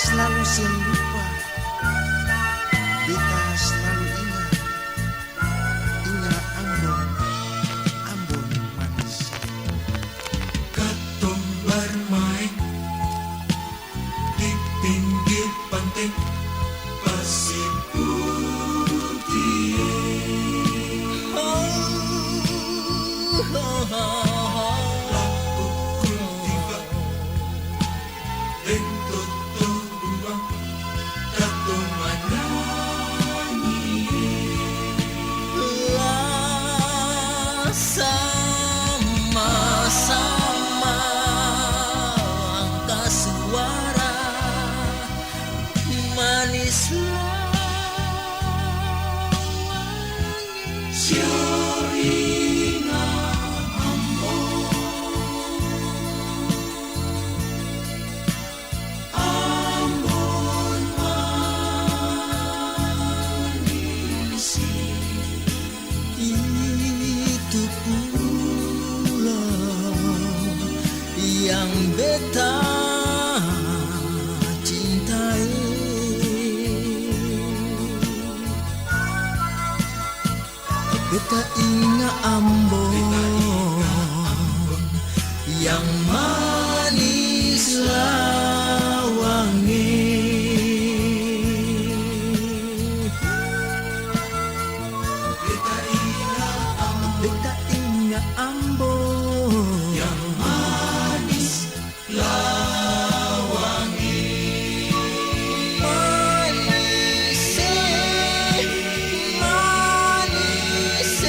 Selalu lupa, beta selalu ingat Ambon manis. Katong bermain di pinggir pantai Pasir Putih. Laku kultiva dan toto buang, katong menyanyi. Sama-sama angkat suara manislah Syarina Ambon, Ambon manis. itu pula yang beta cintai. Beta ingat Ambon yang manis wangi. Beta ingat Ambon yang manis lawangi. manis, manis.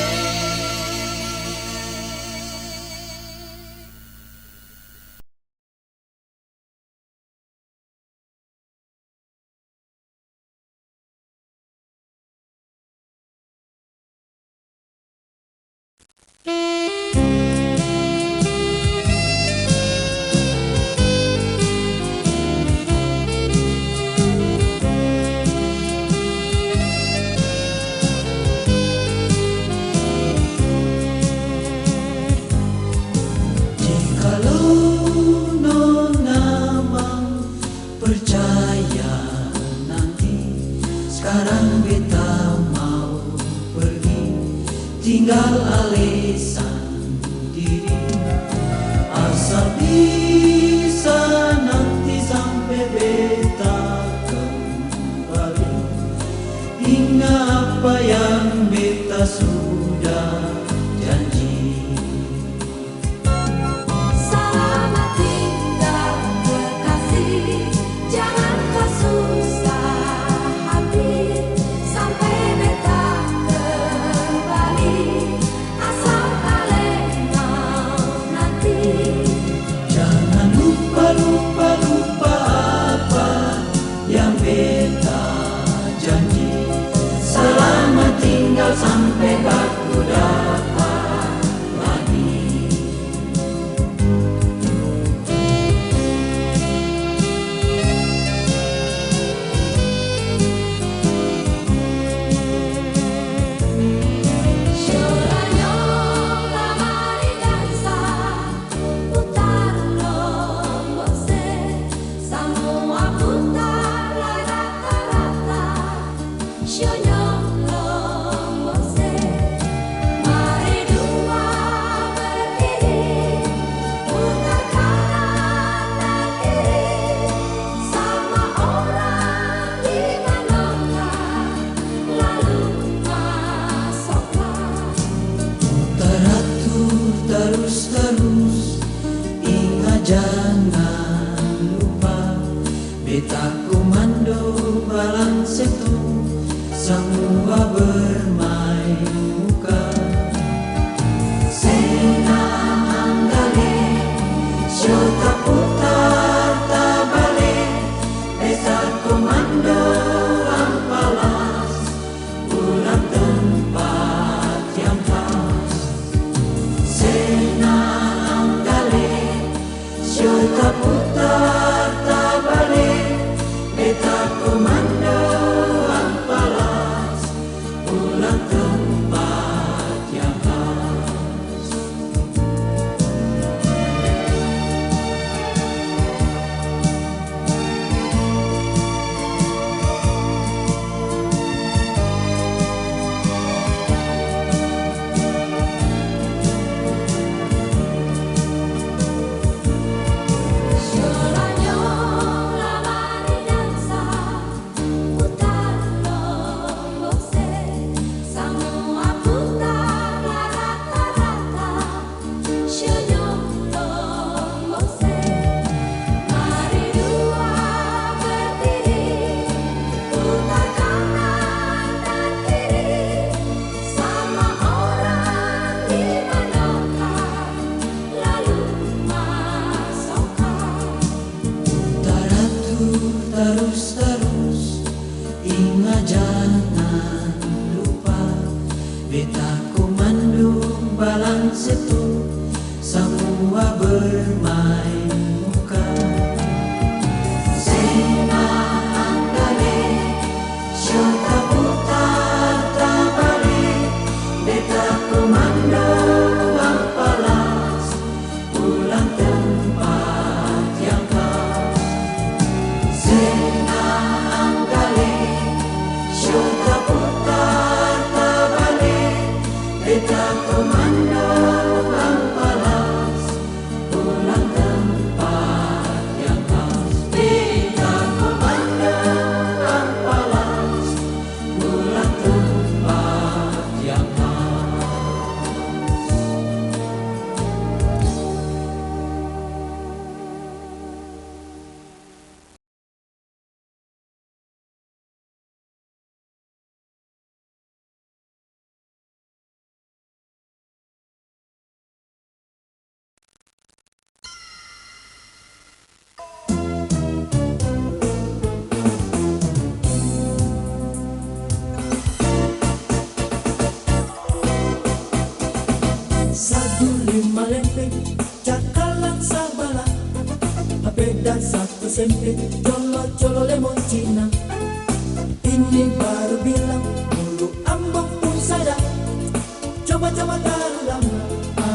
Jikalau nona mau percaya nanti, sekarang beta mau pergi, tinggal alasan diri. Asal bisa nanti sampai beta kembali, ingat apa yang beta sudah terus ingat jangan lupa beta komando balang setu semua bermain muka senang anggale syota putar tabale beta komando ampalas pulang tempat yang pas senang anggale syota putar tabale beta komando ampalas pulang tempat yang pas. Suaranya lari dansa putar lombose semua putar rata-rata senyum lombose mari dua berdiri putar kanan dan kiri sama orang di manakah lalu masukkan. Taratur terus ingat jangan lupa beta komando balang setu semua bermain muka senang anggale syota putar tabale beta komando ampalas pulang tempat yang pas senang anggale syota putar tabale beta komando ampalas pulang tempat yang pas beta komando ampalas pulang tempat yang pas. Satu lima lempeng, cakalang sabala, beda satu sempit, colo-colo lemon cina. Ini baru bilang, mulu ambok pun sadar. Coba-coba taruh lama,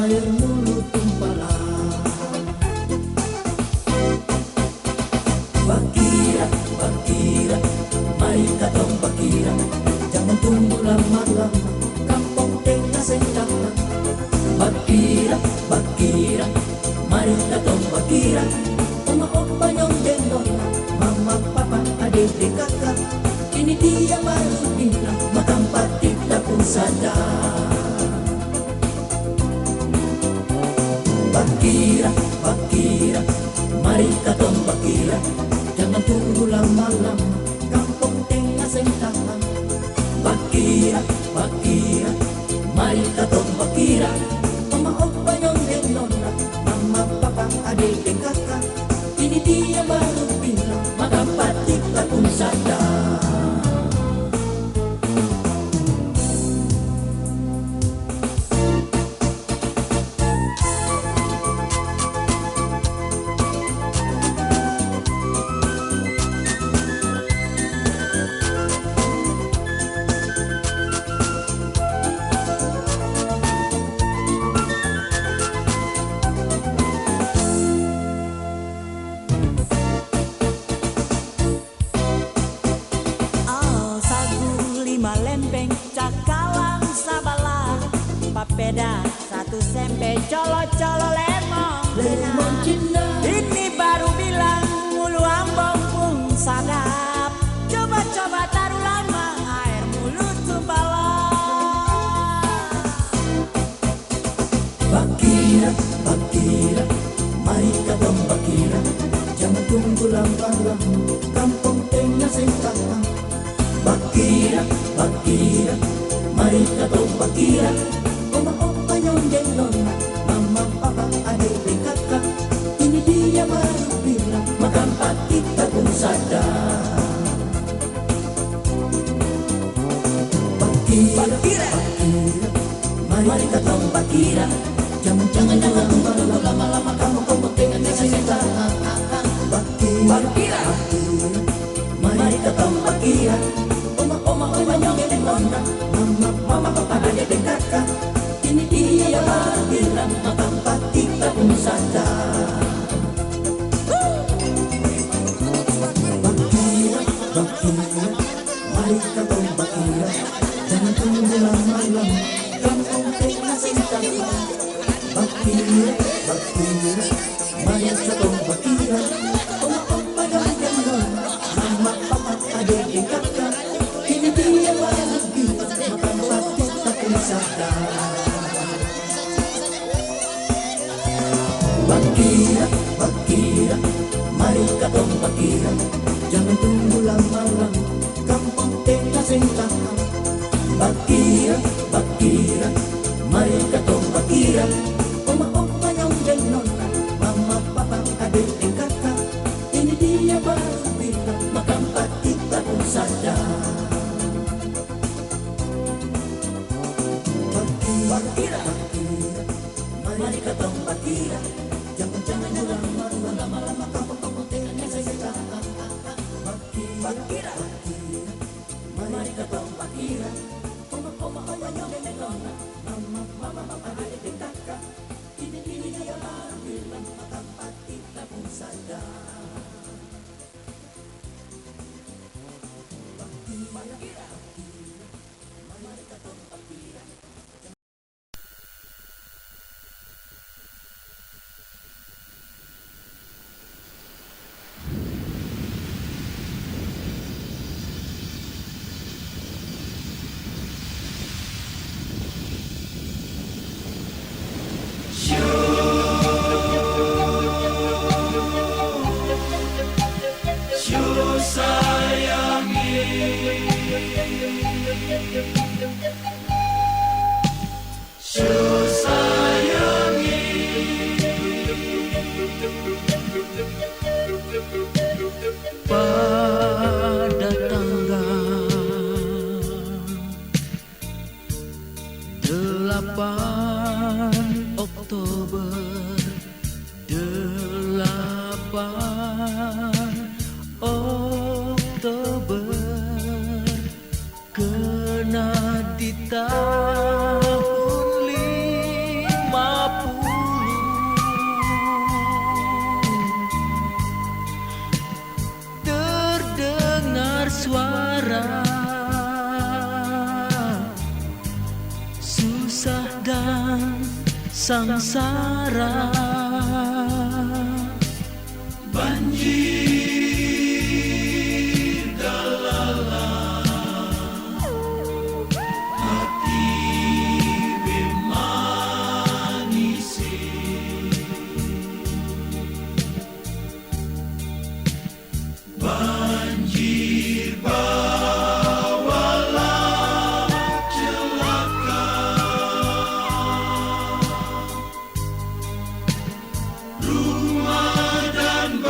air mulut tumpalah. Bakira, bakira, mari katong bakira. Jangan tunggu lama-lama, kampung tengah sentana. Bakira, bakira, mari katong bakira. Oma opa nyong gendong, mama papa adik dan kakak. Ini dia baru bilang, makan patik tak pun sadar. Bakira, bakira, mari katong bakira. Jangan tunggu lama-lama, kampung tengah sentana. Bakira, bakira, mari katong bakira. Oma opa nyong gendong, mama papa adik dan kakak. Ini dia baru bilang, makan patik tak pun sadar. Papeda satu sempe colo-colo lemon cina. Ini baru bilang mulu ambong pun sadap. Coba-coba taruh lama air mulut tumpalah. Bakira, Bakira, mari katong bakira, jangan tunggu lama-lama, kampung tengah sentang. Bakira, bakira, mari katong bakira, oma-opa nyonjeng nona, mama, papa, adik, dan kakak. Ini dia baru bilang, makampat kita pun sadar. Bakira, bakira, mari katong bakira, jangan tunggu lama-lama, kampung tengah sentang. Bakira, bakira, mari katong bakira, oma nyonjeng nona, mama, papa, adik, dan kakak. Ini dia baru bilang, makampat kita pun sadar. Bakira, bakira, mari katong bakira, jangan tunggu lama-lama, kampung tengah sentang. Bakira, bakira, mari katong bakira, oma-opa nyonjeng nona, mama, papa, adik, dan kakak. Ini dia baru bilang, makampat kita pun sadar. Bakira, bakira, mari katong bakira, jangan tunggu lama-lama, kampung tengah sentang. Bakira, bakira, mari katong bakira, oma-opa nyonjeng nona, mama, papa, adik, dan kakak. Ini dia baru bilang, makampat kita pun sadar. Bakira, bakira, mari katong bakira, jangan lama-lama, kampung tengah sentang. Bakira, bakira, mari katong bakira, oma-opa nyonjeng nona, mama, papa, adik, dan kakak. Ini dia baru bilang, makampat kita pun sadar. Bakira, mari katong bakira. Syuh sayangi, syuh sayangi, Pada tanggal 8 Oktober 8 Oktober kena di tahun 50 terdengar suara susah dan sangsara. banjir dalalam hati bemanisi, banjir bawalah celaka, rumah dan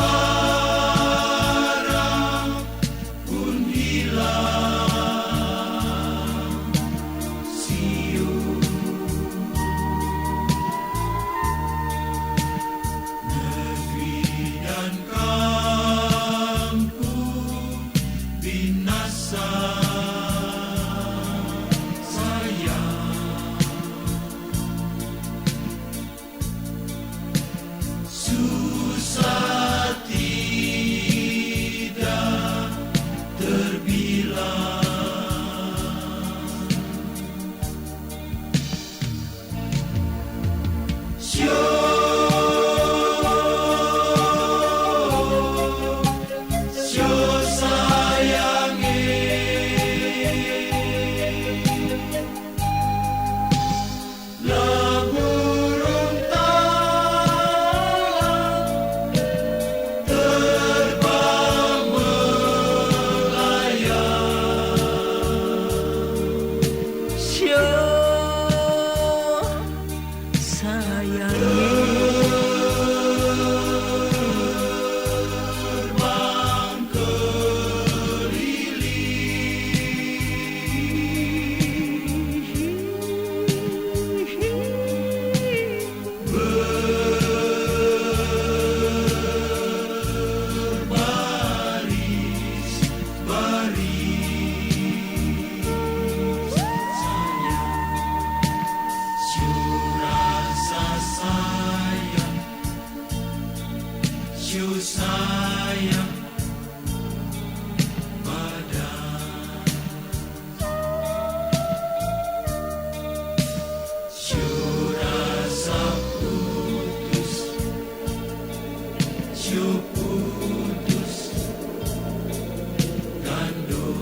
sayang pada rasa putus, putus gandum.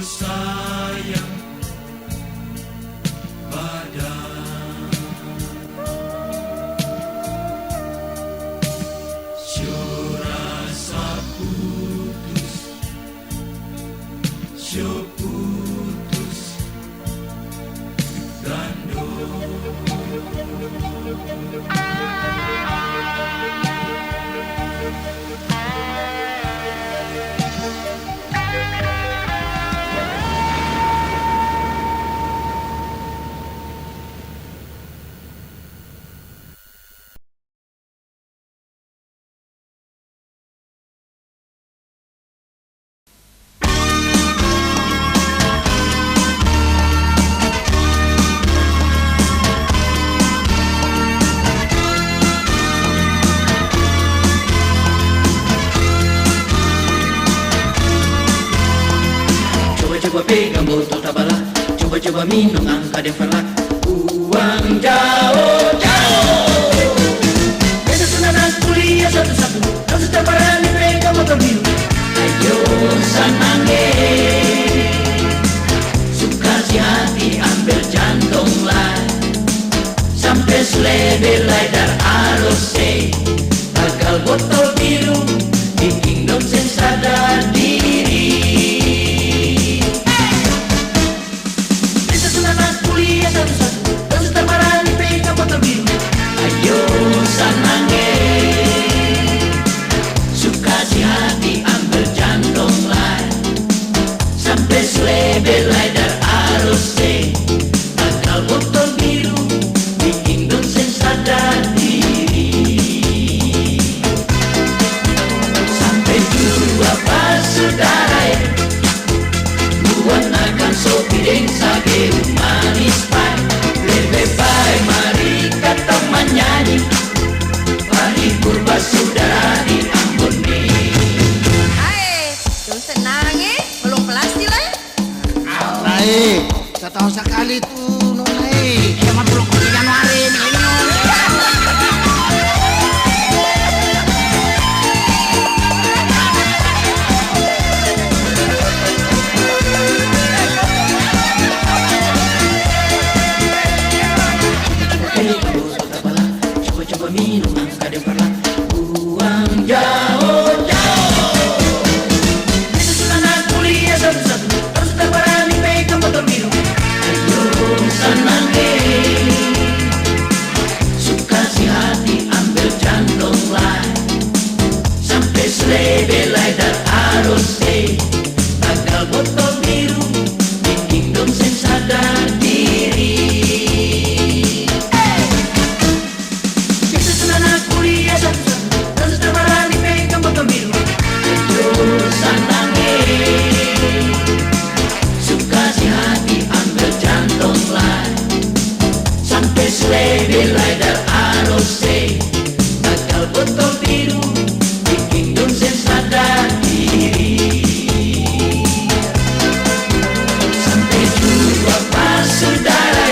Sayang pada rasa putus, putus gandum. Coba pegang botol tabala, coba minum angka develak. Uang jauh. Beda sunatan kuliah satu-satu, harus terparani pegang motor biru. Ayo sanange, suka si hati ambil jantung lah. Sampai selebelai dar arose, bakal botol biru, bikin dong sen sadar diri. Satu-satu, terus terparani pegang botol biru. Ayo sanange, suka si hati ambil jantung lah. Sampai selebelai dar arose, bakal botol biru, bikin dong sen sadar diri. Sampai dua pasudara buat akan sopireng sage manis pai. Lebih baik mari kata menyanyi, paribur basudara di Ambon ni. Hai, jom senang belum kelas nilai? Alai, setahun sekali tuh nonai. Emang belum ke Januari ini. belai dan arose Tagal botol biru bikin dong sen sadar diri. Kita senang kuliah satu-satu dan setelah pegang botol biru terus senangnya suka si hati ambil jantung lah sampai sule belai dan arose Tagal botol biru bikin dong sen sadar diri. Sampai jua pas saudara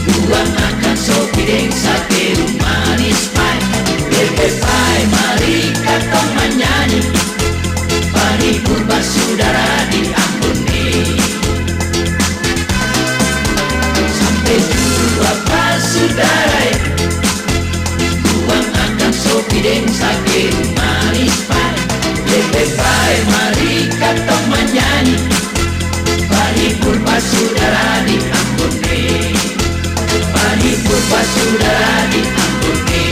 buang akan sopi deng sate manis pai bebe pai mari katong menyanyi pari purba saudara di Ambone. Sampai jua pas saudara buang akan sopi deng sate manis pai bebe pai mari katong menyanyi pari purba saudara di Ambone. Pari purba saudara di Ambone.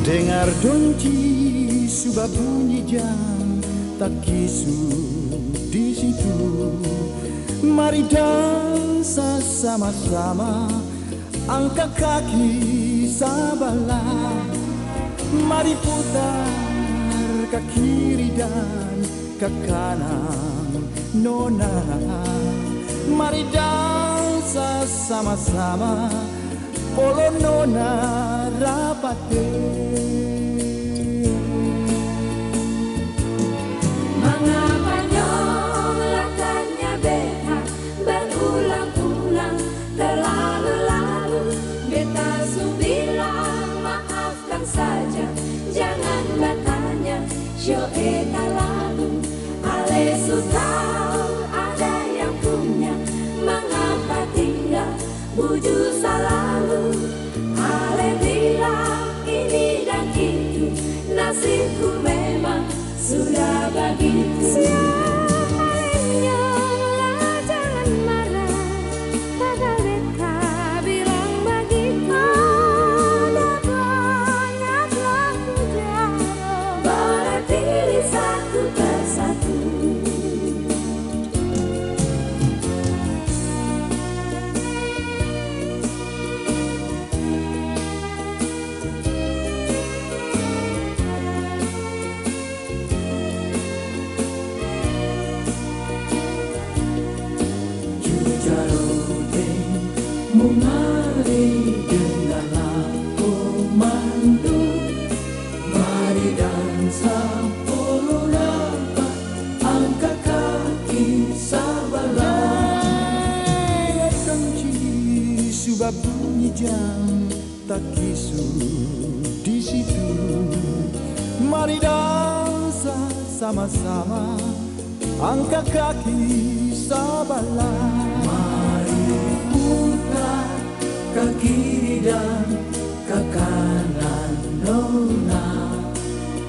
Dengar donci sudah bunyi jam tak kisu di situ. Mari dansa sama-sama, angkat kaki sabalah. Mari putar ke kiri dan ke kanan, nona. Mari dansa sama-sama, polo nona rapate. Mengapa nyong latarnya beta berulang-ulang terlalu-lalu. Beta su bilang maafkan saja, jangan bertanya show eta lalu. Ale su tahu ada yang punya, mengapa tinggal buju selalu. Ale bilang ini dan itu, nasibku memang sudah begitu. Siapa lah jangan marah, kata beta bilang begitu. Ada banyak laku jauh, berpilih satu persatu. Mari dengarlah komando, mari dansa polo rapat, angkat kaki sabalah. Kunci sudah bunyi jam tak kisu di situ. Mari dansa sama-sama, angkat kaki sabalah. Ke kiri dan ke kanan, nona.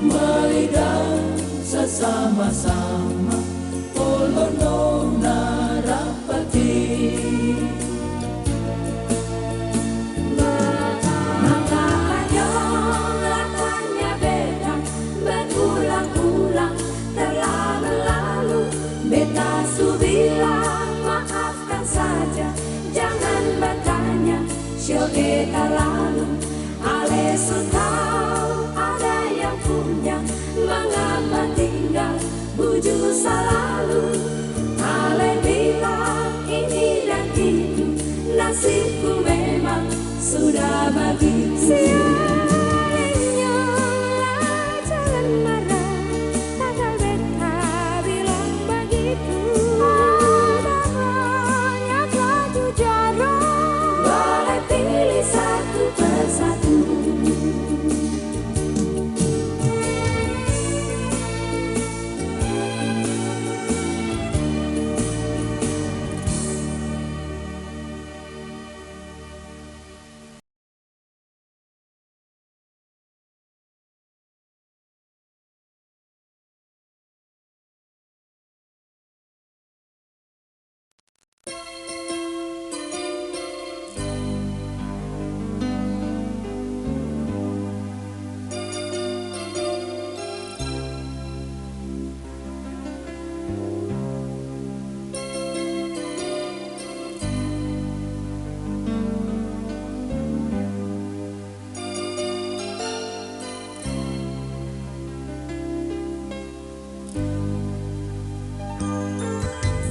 Mari dansa sama-sama, polo nona rapati. Mengapa nyong latarnya beda berulang-ulang terlalu-lalu. Beta su bilang maafkan saja, jangan bertanya show eta lalu. Ale su tahu ada yang punya, mengapa tinggal buju selalu.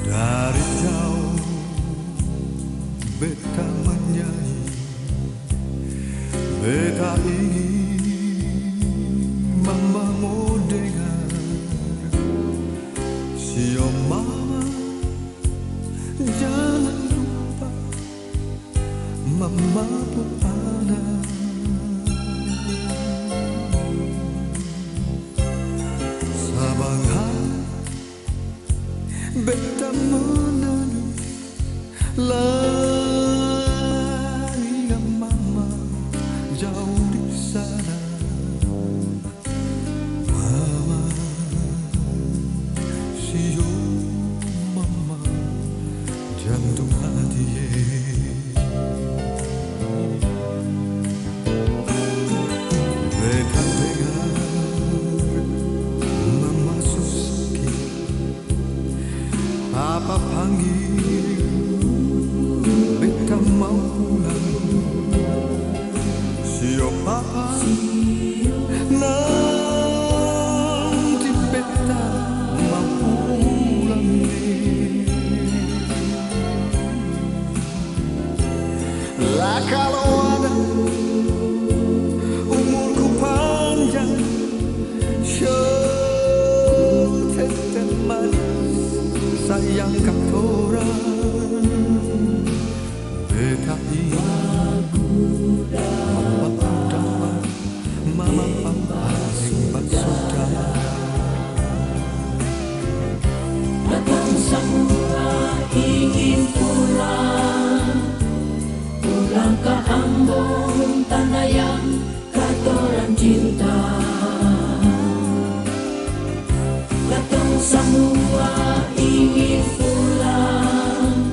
Dari jauh beta menyanyi, beta ingin mama mau dengar. Sio mama jangan lupa, mama pun ada. Sabang hari beta menangis, larinya mama jauh di sana. Mama, sio mama, jantung hati. Beta dengar mama susah, Papa panggil, beta mau pulang. Sio papa, nanti beta mau pulang. Lah kalau ada umurku panjang, tetap manis sayang katorang. Beta mama dapat, mama papa hebat saudara. Datang semua ingin pulang, pulang ke Ambon, tanah yang katorang cinta. Datang semua ingin pulang,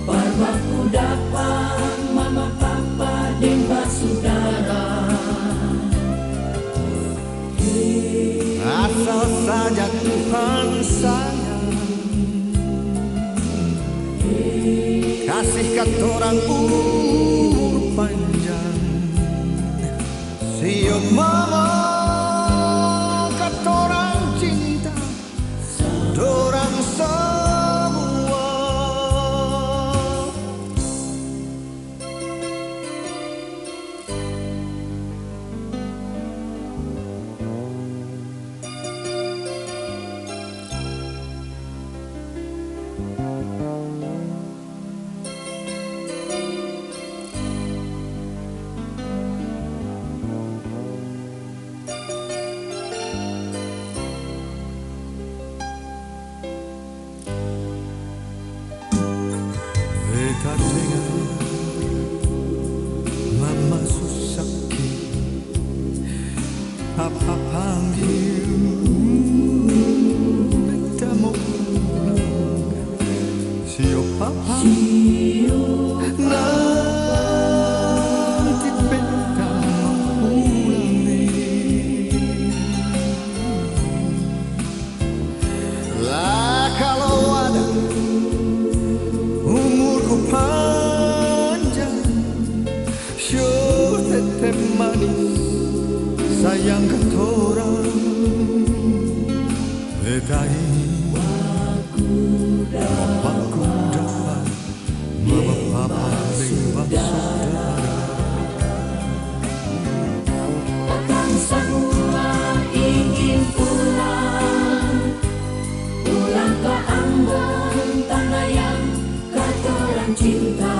parbaku dapat mama papa dan saudara. Asal saja Tuhan sayang, kasih katorang umur panjang. Sio mama katorang cinta, dorang semua. Beta dengar mama susah, papa panggil, beta mau pulang. Sio papa, nanti beta mau pulang. Lah kalau ada umurku panjang, sure tetap manis sayang katorang. Beta ini papaku dapat, mama papa hebat saudara. Datang semua ingin pulang, pulang ke Ambon, tanah yang katorang cinta.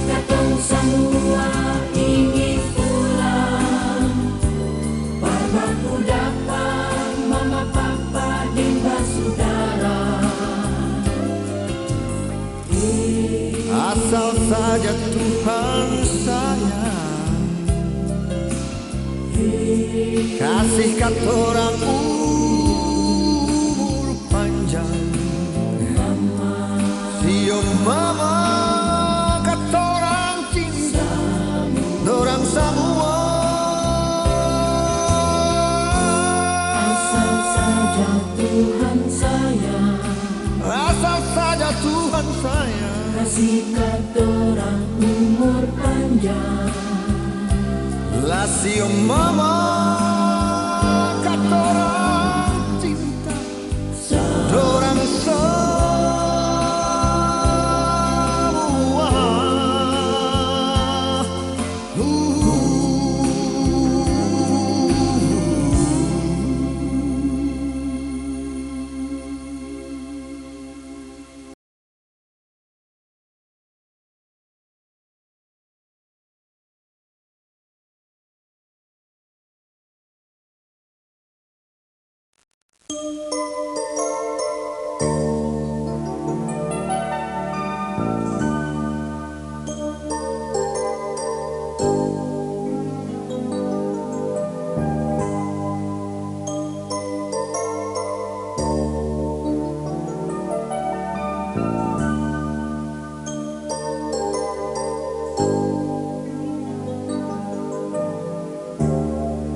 Datang semua ingin pulang, parbaku dapat mama papa dan saudara. Asal saja Tuhan sayang, kasih katorang umur panjang. sikat orang umur panjang. Lasio mama katorang cinta dorang semua.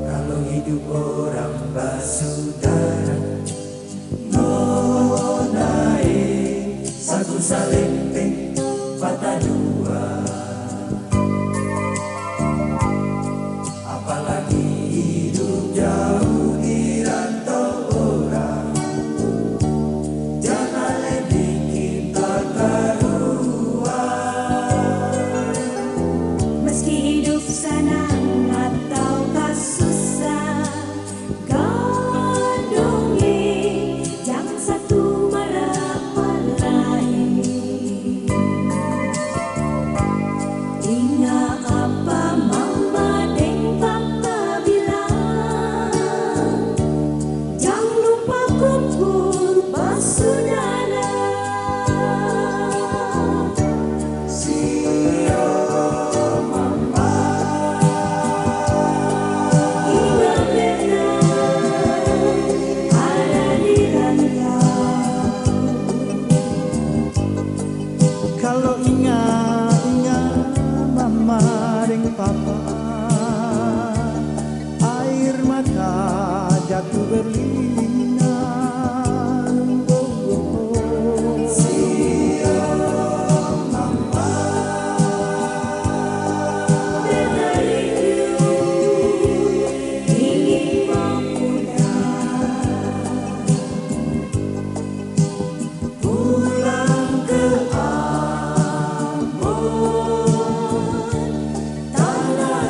Kalau hidup orang basudara, nonae sagu salempe patah dua. Apalagi hidup jauh di rantau orang, jangan lebih kita karuan. Meski hidup senang ataukah susah, gandungi jangan satu merepot lain. Ingat apa mama dan papa bilang, jangan lupa kumpul bersaudara. Kalau ingat mama dan papa, air mata jatuh berlinang. Pulang ke Ambon, tanah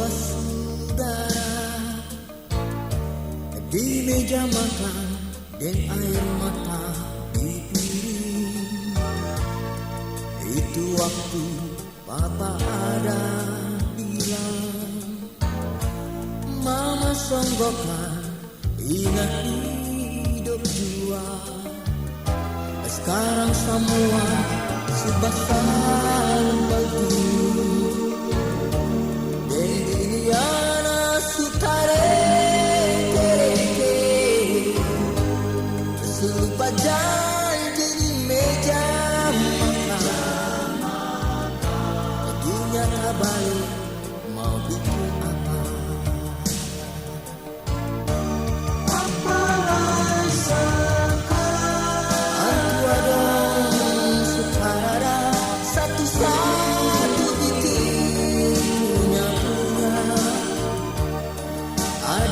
basudara di meja makan dan air mata di piring. Itu waktu papa ada bilang, mama songgokan ingat hidup jua. Sekarang semua serba bagi Deliana sutare tereke selupa janji di meja makan. Dunia tak balik mau bikin apa.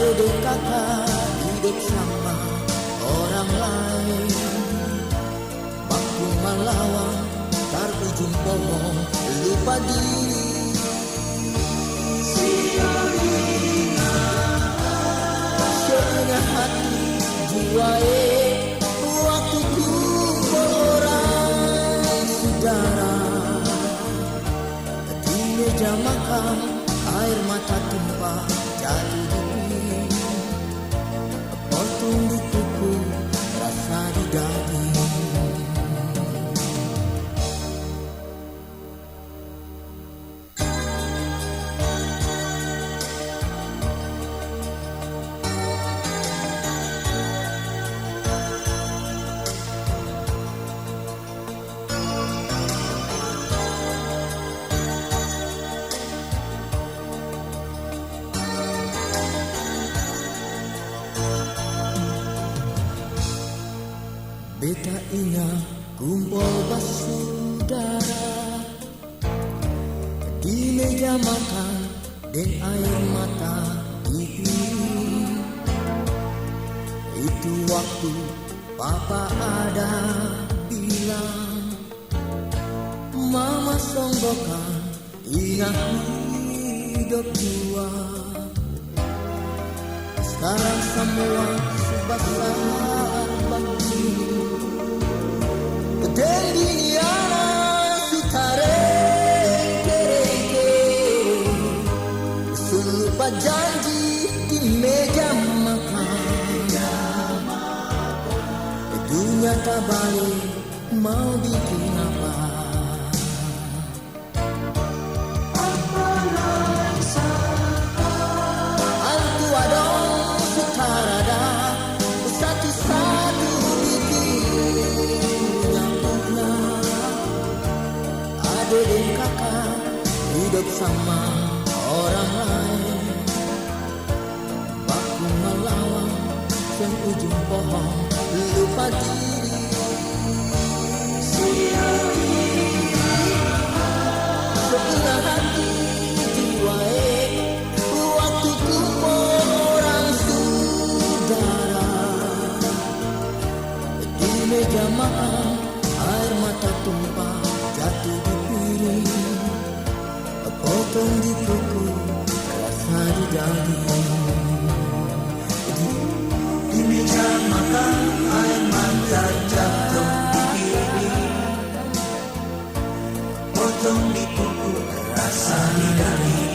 Adik kakak hidup sama orang lain, baku melawan tar ujung pohon lupa diri. Setengah hati jiwa waktu kumpul orang saudara di meja makan, air mata tumpah jatuh di piring, potong di kuku, rasa di daging. Beta ingat kumpul basudara di meja makan dan air mata di piring. Itu waktu papa ada bilang, mama songgokan ingat hidup jua. Sekarang semua serba bagi Deliana sutare tereke selupa janji di meja makan. Dunia tak balik mau bikin apa. Antu adong sutarada satu-satu adik kakak hidup sama orang lain, baku melawan yang ujung pohon lupa diri. Setengah hati jiwa waktu kumpul orang saudara di meja makan, air mata tumpah jatuh di piring, potong di kuku, rasa di daging. Di meja makan, air mata jatuh di piring, potong di kuku, rasa di daging.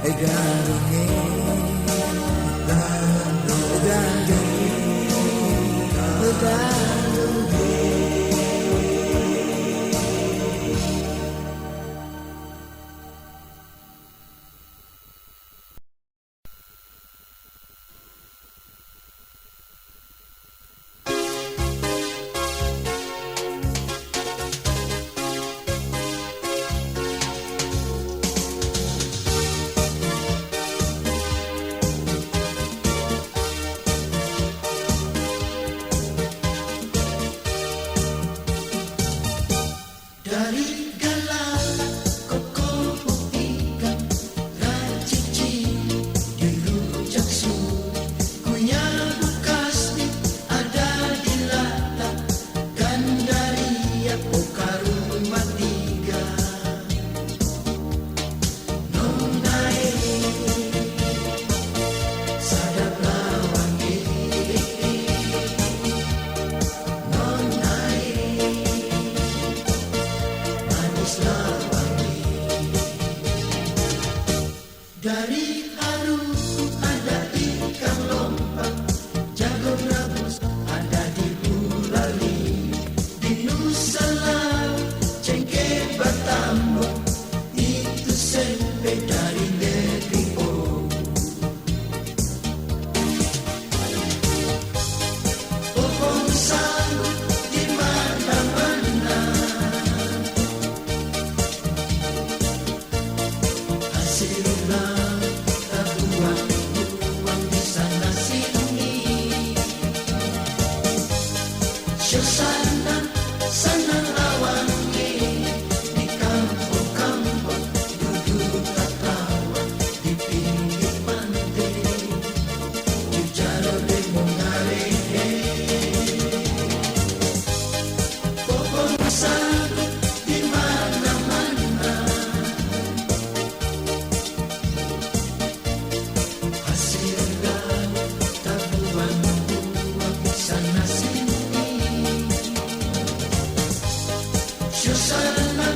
Gandung, Dari haruku ada ikan lompat, jago rabus ada di Bulali, di Nusa Laut, cengkeh Batambo, itu sempe dari negeri O. Pohon sagu di mana-mana, hasil laut tak buang-buang di sana sini. Suasana sana awangi di kampung-kampung, duduk tak lawan di pinggir pantai, jujaro de Mongare. Pohon sagu di mana-mana, hasil laut tak buang-buang di sana sini. Suasana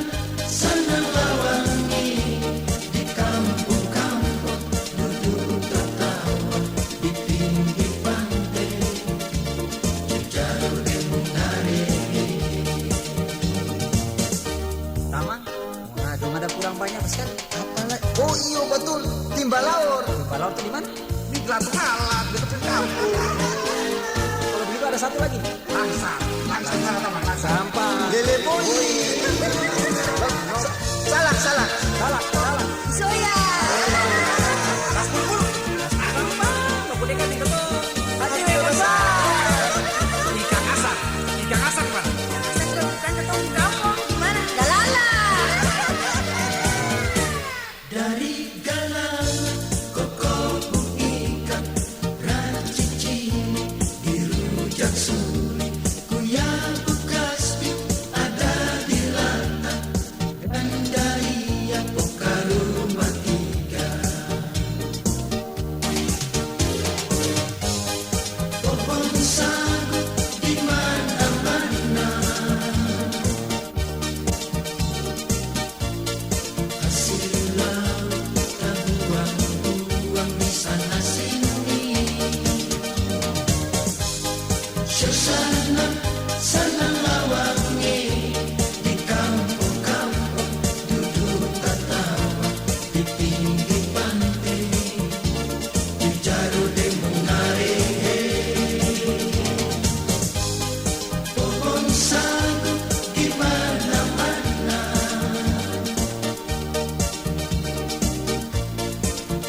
sana awangi di kampung-kampung, duduk tertawa di pinggir pantai, jujaro de Mongare. Tamang, nah dong ada kurang banyak sekali. Apalagi? Oh iya betul, Timbalaur. Kalau tuh di mana? Di Gelatu Kalat, dekat kampung. Kalau begitu ada satu lagi. Langsang sana teman, langsang. Sampah. Lele boy. Salah. Salah. Soya. Pasti puluh. Sampah. Lo boleh kan itu tuh. Hati besar. Ikan asap gimana? Saya bukan ketemu kamu. Gimana? Galala. Dari galang koko ikan racici dirujak suri, kuyabu kaspi ada di lata, dan dari apoka rumah tiga. Pohon sagu di mana-mana, hasil laut tak buang-buang di sana sini. Suasana sana awangi di kampung-kampung, duduk tertawa di pinggir pantai, jujaro de Mongare. Pohon sagu di mana-mana,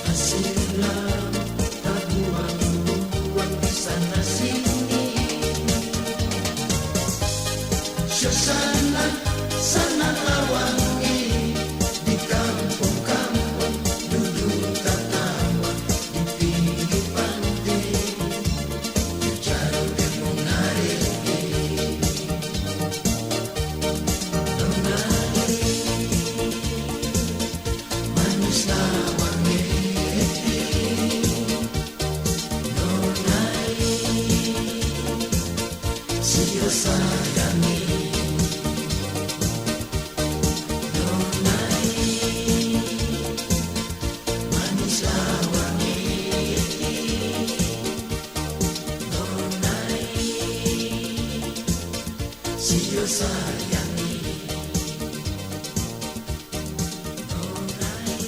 hasil laut tak buang-buang di sana sini. Suasana sana awangi di kampung-kampung, duduk tertawa di pinggir pantai, jujaro de Mongare. Nonai, manis lawangi, nonai, sio sayangi, nonai, manis lawangi, nonai, sio sayangi, nonai.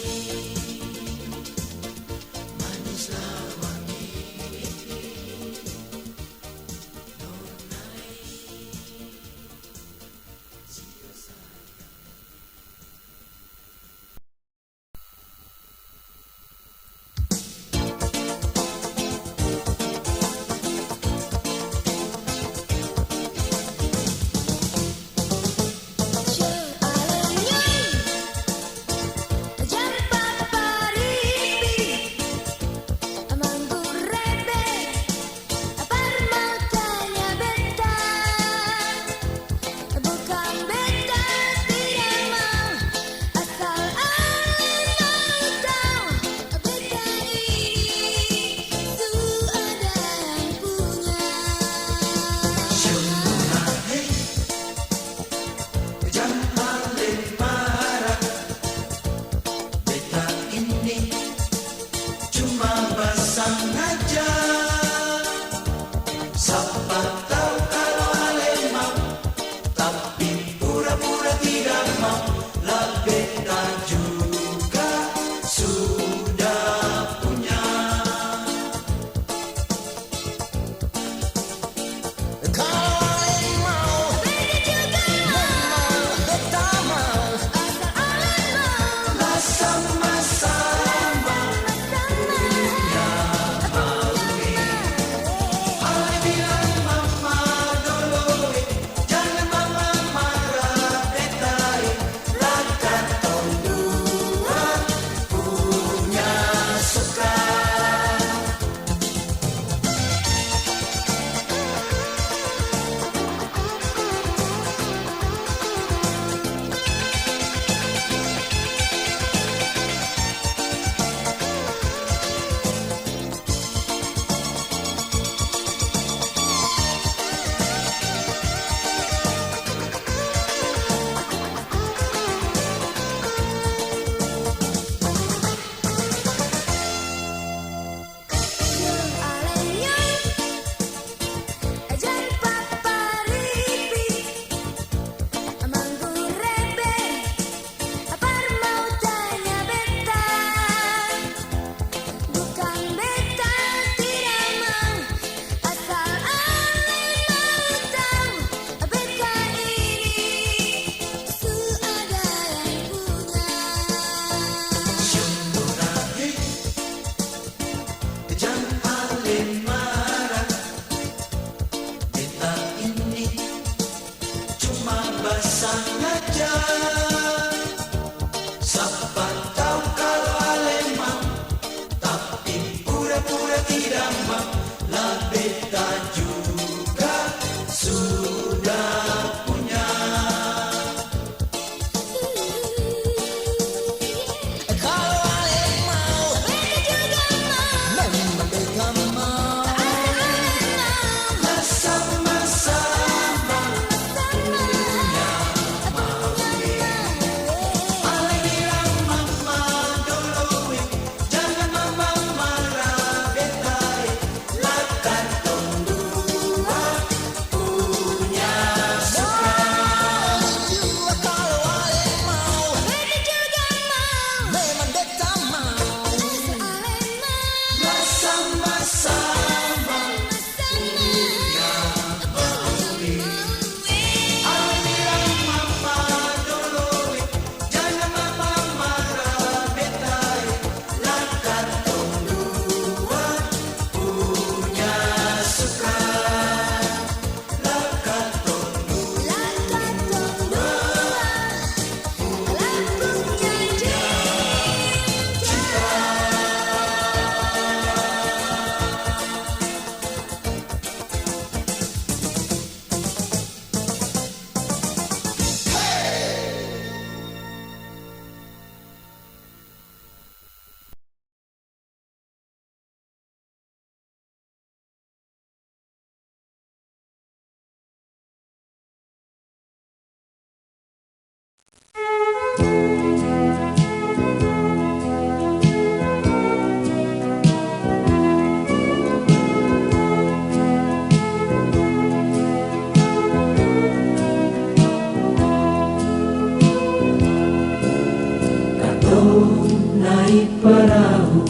naik perahu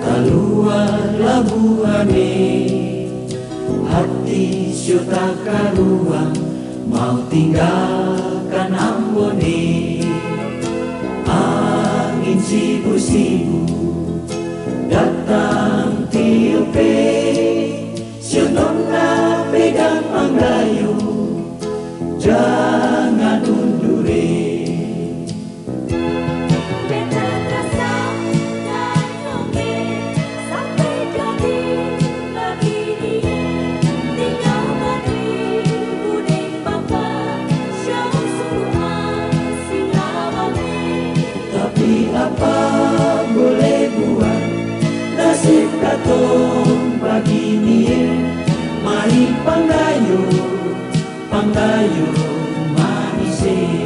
keluar labuhane, hati syuta karuang mau tinggalkan Ambone. Angin sibu-sibu datang tiupe, Sionona pegang panggayu, jangan undure. Beta rasa dan nyonge sampai jadi begini, tinggal bagi budek papa syau suruhan singawame. Tapi apa boleh buat, nasib katong begini. Mari panggayu, panggayu manise.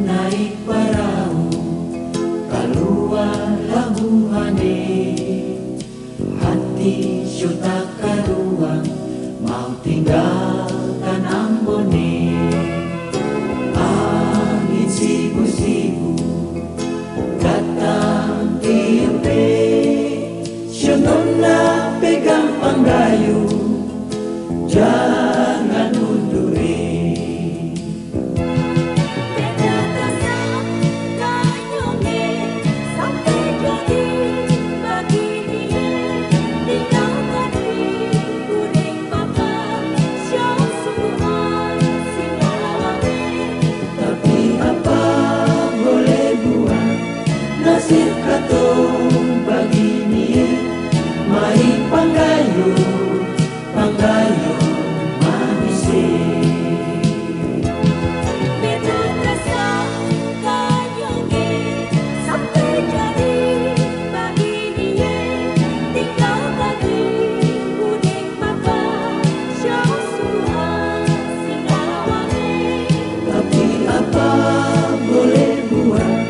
Naik perahu keluar labuhane, hati syuta karuang mau tinggalkan Ambone. Angin sibu-sibu datang tiupe, Sionona pegang panggayu, jangan undure. Nasib katong begini, mari panggayu, panggayu manise. Beta rasa kanyonge sampai jadi begini, tinggal bagi budek papa syau suruhan singawame. Tapi apa boleh buat,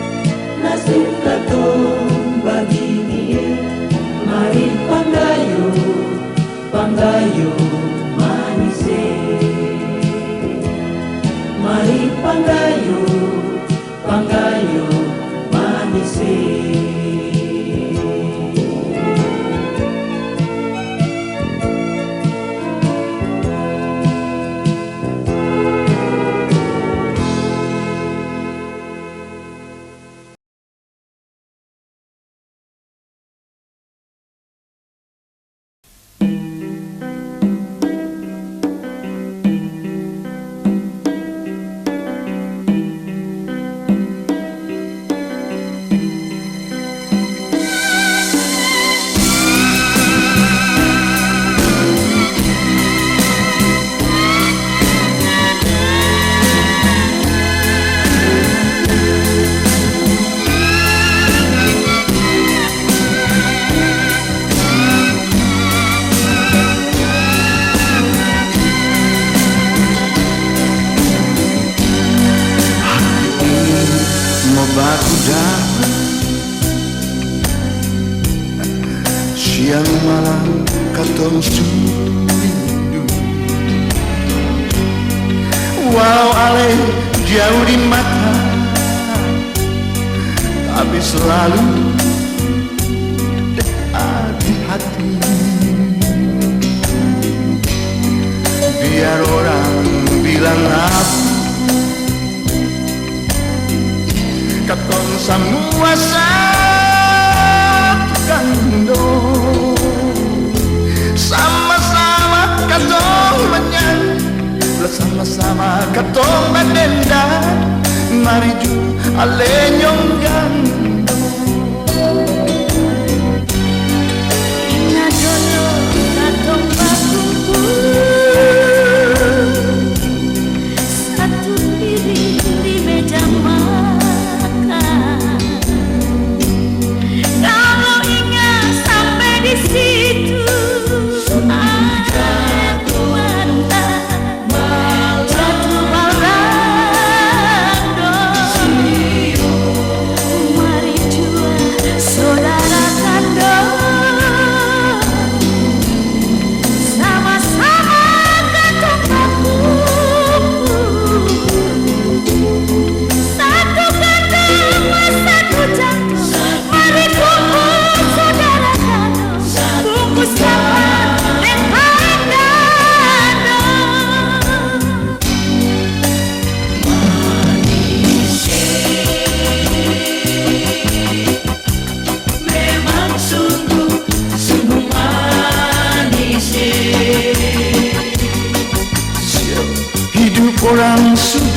nasib katong begini. Mari panggayu, panggayu manise. Mari panggayu, panggayu manise. Baku dapat siang malam katong rindu, walau ale jauh di mata, tapi selalu dekat di hati. Biar orang bilang apa, katong semua satu kandung, sama-sama katong menyanyi, bersama-sama katong menendang. Mari ju alenyong gandong. Ingat dulu katong berkumpul satu piring di meja makan.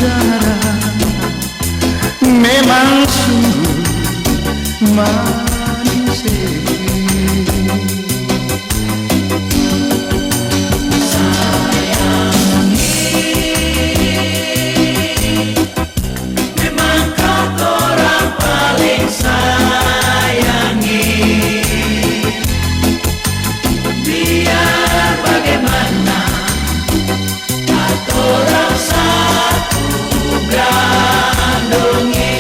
saudara memang sungguh manis. Memang kau orang paling sayangi. Biar bagaimana orang satu gandungi.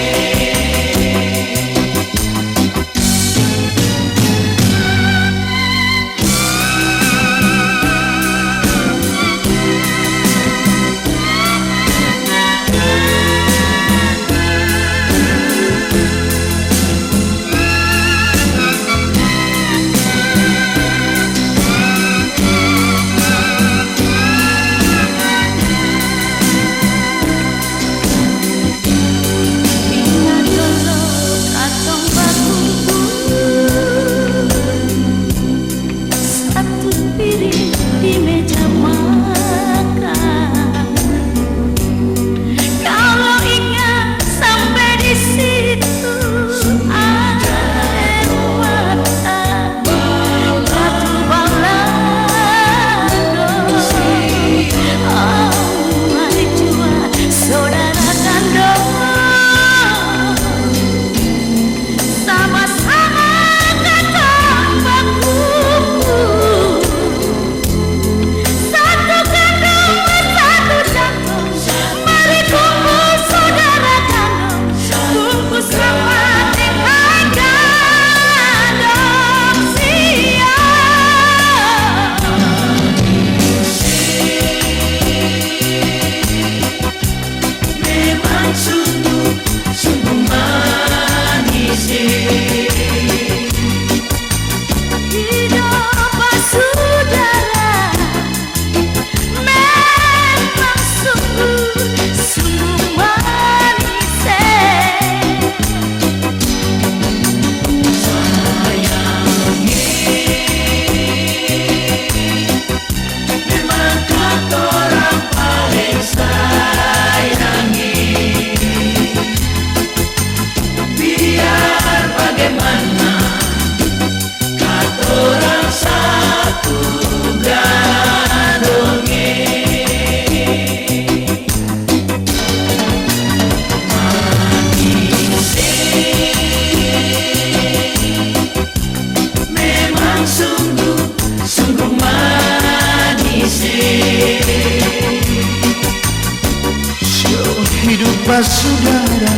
Hidup saudara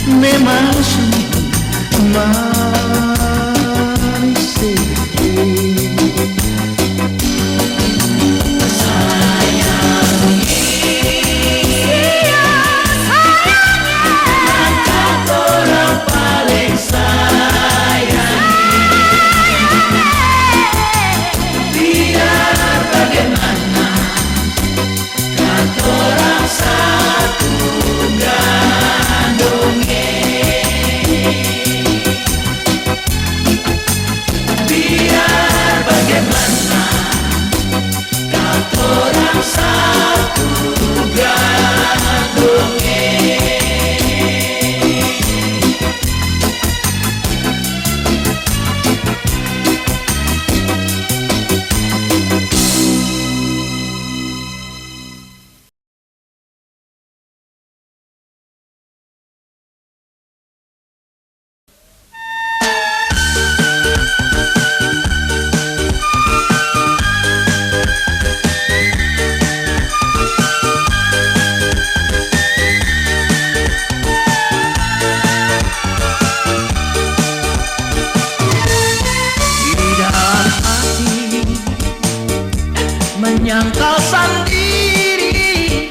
memang sungguh manis. Menyangkal sendiri,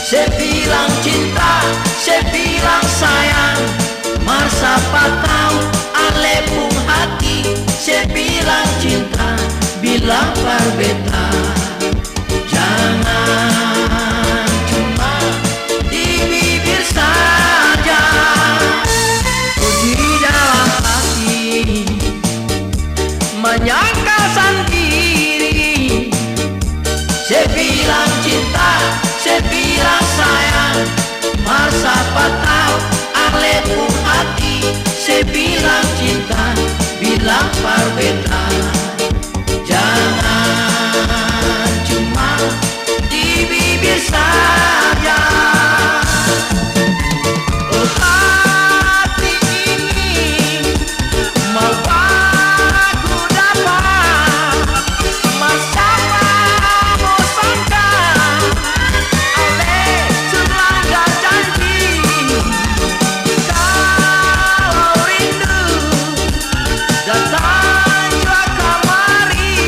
saya bilang cinta, saya bilang sayang, mar siapa tahu ale pung hati, saya bilang cinta, bilang berbeda. Jangan cuma di bibir saja, oh di dalam hati. Menyangkal sendiri, saya bilang cinta, saya bilang bilang perbedaan. Jangan cuma di bibir saja. Oh, hati ini mau aku dapat, masa mau sangka oleh selangkah janji. Kalau rindu datang jua kamari,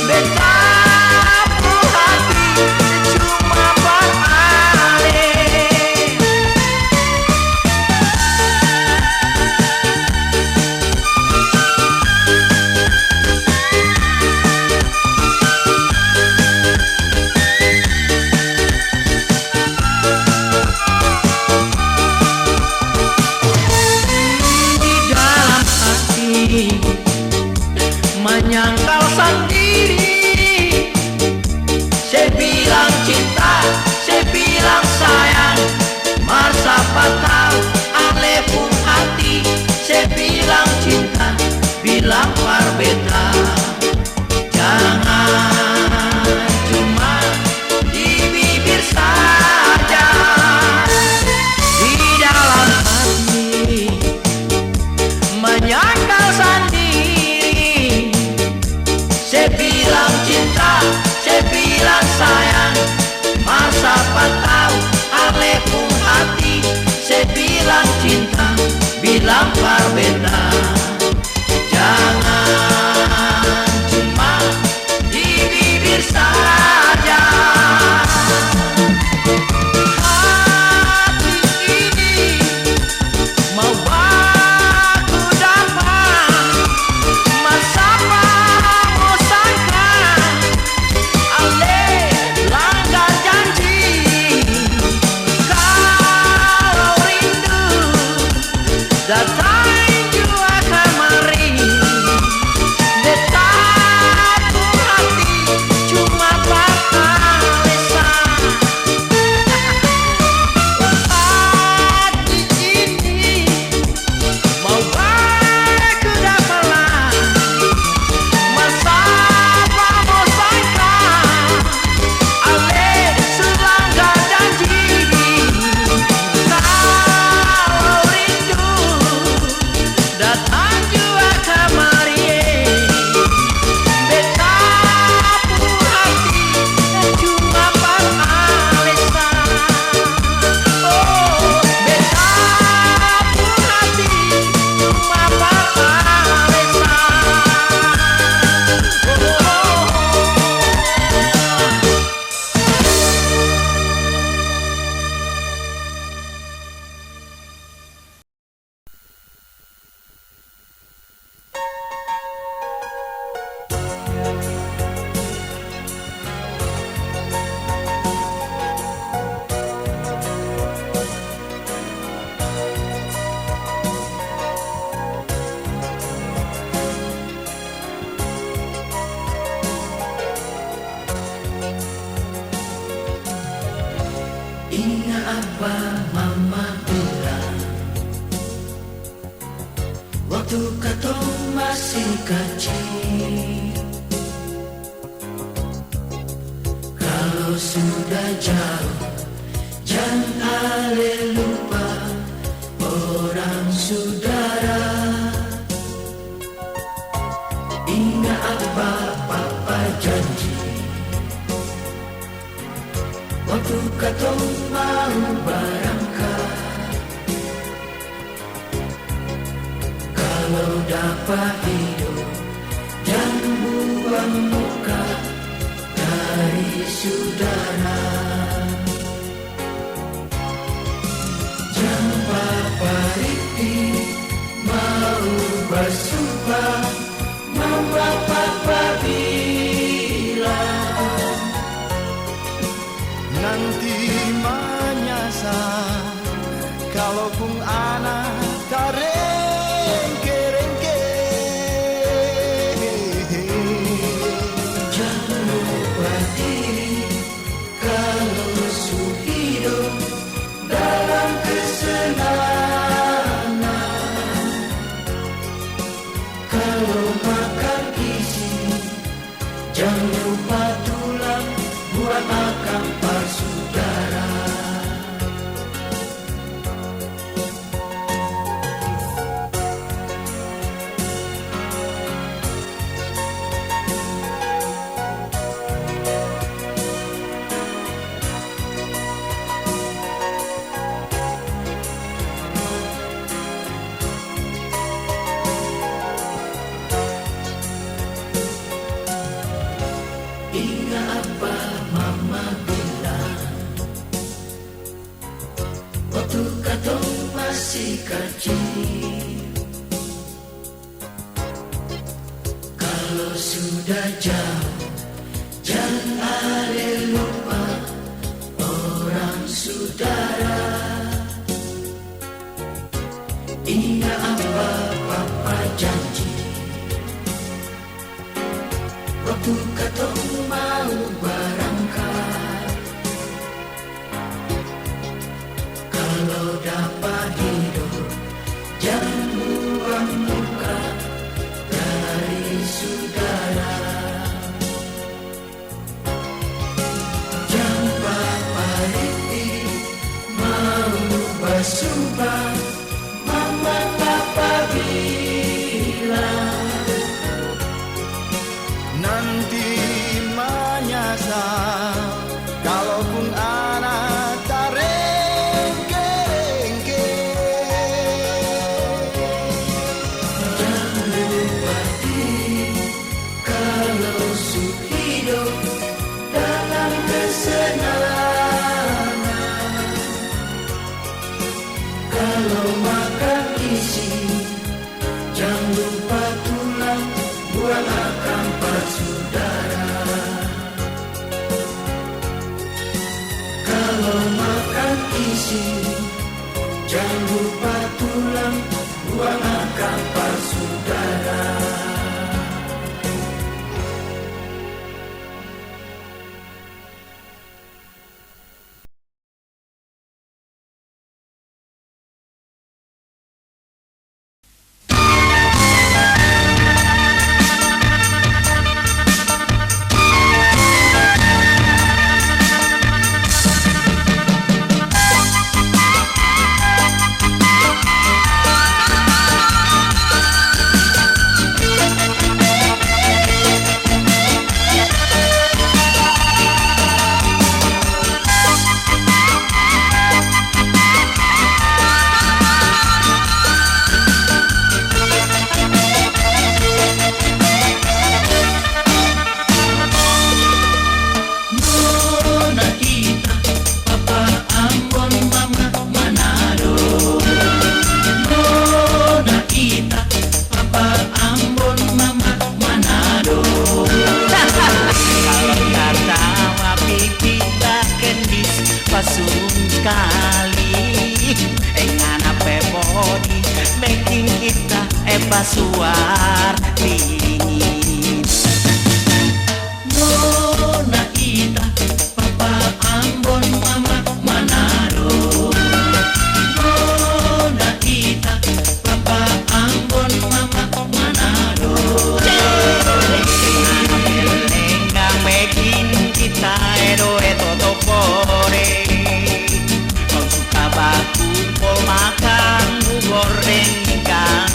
betapa hati cuma beralih. Di dalam hati menyangkal sendiri, saya bilang cinta, saya bilang sayang, masa tahu ale pun hati, saya bilang cinta, bilang perbedaan. Jangan cuma di bibir saja, di dalam hati menyangkal sendiri. Saya bilang cinta, saya bilang sayang, masa tahu ale pun hati, saya bilang cinta, bilang perbedaan. Jangan cuma di bibir saja. Hati ini mau aku dapat, masa mau sangka ale langgar janji. Kalau rindu datang jua kamari, betapa hati cuma beralesan. Hati ini mau aku dapat, masa mau sangka ale selangkah janji. Kalau rindu datang jua kamari, betapa hati cuma beralesan. Oh, betapa hati cuma beralesan. Ingat apa mama bilang waktu katong masih kecil, kalau sudah jauh jangan ale lupa orang saudara. Ingat apa papa janji waktu katong mau berangkat, kalau dapat hidup jangan buang muka dari saudara. Jangan papa riti mau bersumpah, mau papa bilang nanti menyasar kalaupun anak karengke-rengke. Jangan lupa diri kalau hidup dalam kesenangan. waktu katong masih kecil. Kalau sudah jauh, jangan ada lupa orang saudara. Ingat apa papa janji waktu katong mau berangkat. Kalau dapat hidup, jangan buang muka dari saudara. Jangan papa ini mau bersumpah, mama papa bilang Nanti menyesal kalaupun anak terengke-engke. jangan lupa diri kalau hidup dalam kesenangan. Kalau makan isi, jangan lupa tulang, buang akan saudara. Kalau makan isi, jangan lupa tulang, buang akan saudara. Suar dingin Nona Ita, Papa Ambon, Mama Manado. Nona Ita, Papa Ambon, Mama Manado. Nenggang bikin kita eroe toto pore. Kau suka baku pol makan bu goreng ikan.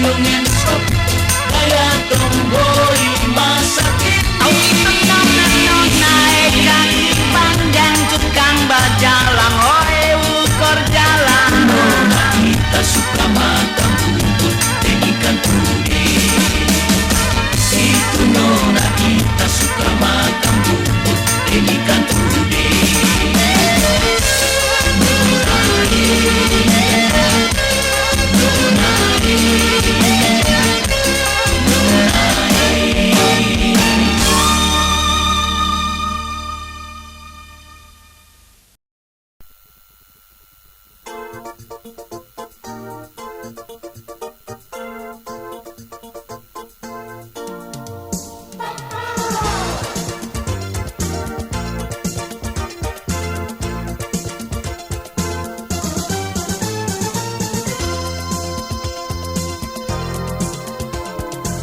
ayungin sok gaya tomboy masa kini. Naikkan panjang tukang bajalang, oi ukur jalan. Nona kita suka makan bubur dan ikan puding. Itu nona kita suka makan bubur dan ikan puding. Nona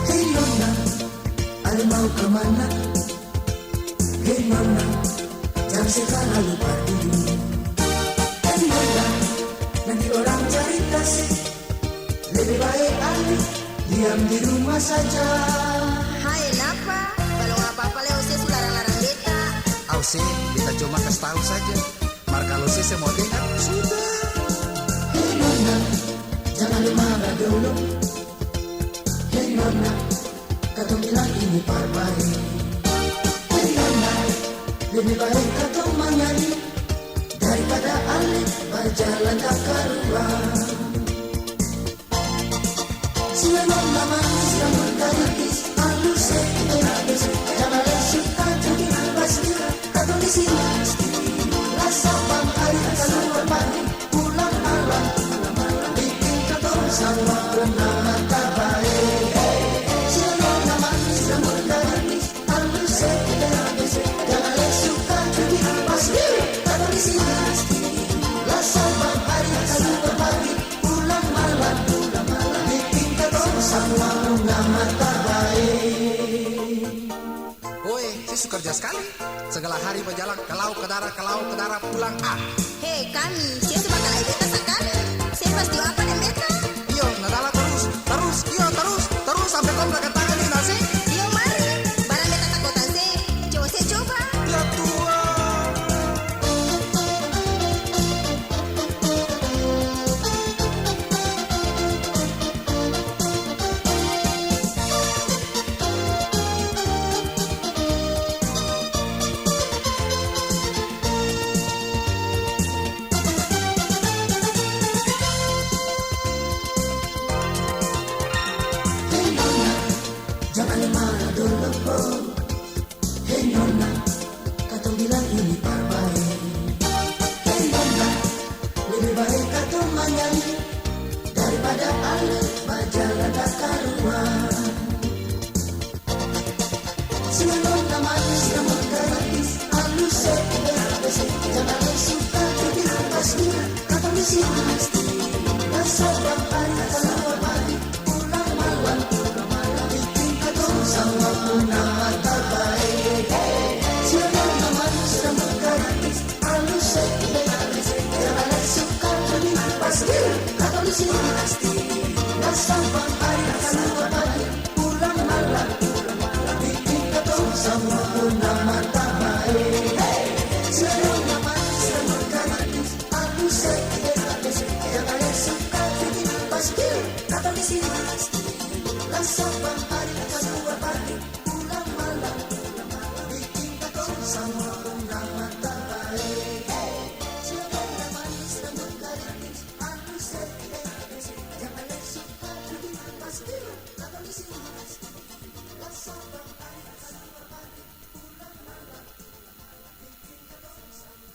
Hei Nona, Ale mau kemana? Hei Nona, jangan sekarang lupa dulu. Hei Nona, nanti orang cari kasih. Lebih baik Ale diam di rumah saja. Hai napa? Kalau nggak apa-apa Leo saya larang-larang beta. Ausi, kita cuma kasih tahu saja. Mar kalau saya mau dengar, sudah. Hei Nona, jangan marah dulu. Hei Nona, kata bilang ini parbai. Hei Nona, lebih baik kata menyanyi daripada Ale berjalan tak karuan. Sila Nona manis rambut gadis, halus habis. Jangan suka jadi pasti kata di sini. Rasa bang hari keluar pagi, pulang malam, bikin kata sama bernama tak baik. Sila Nona manis rambut gadis, halus habis. Jangan suka jadi pasti kata di sini. Rasa bang hari keluar pagi, pulang malam, bikin kata sama bernama tak baik. Woi, saya suka kerja sekali. Segala hari berjalan ke laut, ke darat, pulang. Hei kami, saya cuma kalah beta sekali. Saya pasti apa dan beta? Iyo, nadala terus, sampai kau belakang tangan ini nasi. Yo mari, barang beta takutan saya coba. Ya Tuhan. Hei Nona, jangan marah dulu. Hei Nona, kata bilang ini parbai. Hei Nona, lebih baik kata menyanyi daripada Ale berjalan tak karuan. Sila Nona manis rambut gadis, halus habis. Jangan suka jadi pasti kata di sini. Rasa bang hari keluar pagi, pulang malam, bikin kata sama bernama tak baik. Sila Nona manis rambut gadis, halus habis. Jangan suka jadi pasti kata di sini. Rasa bang hari keluar pagi, pulang malam, bikin kata sama bernama tak baik. Sila Nona manis rambut gadis, halus habis. Jangan suka jadi pasti kata di sini. Rasa bang hari keluar pagi, pulang malam, bikin kata sama bernama tak baik. Sila Nona manis rambut gadis, halus habis. Jangan suka jadi pasti kata di sini. Rasa bang hari keluar pagi, pulang malam, bikin kata sama.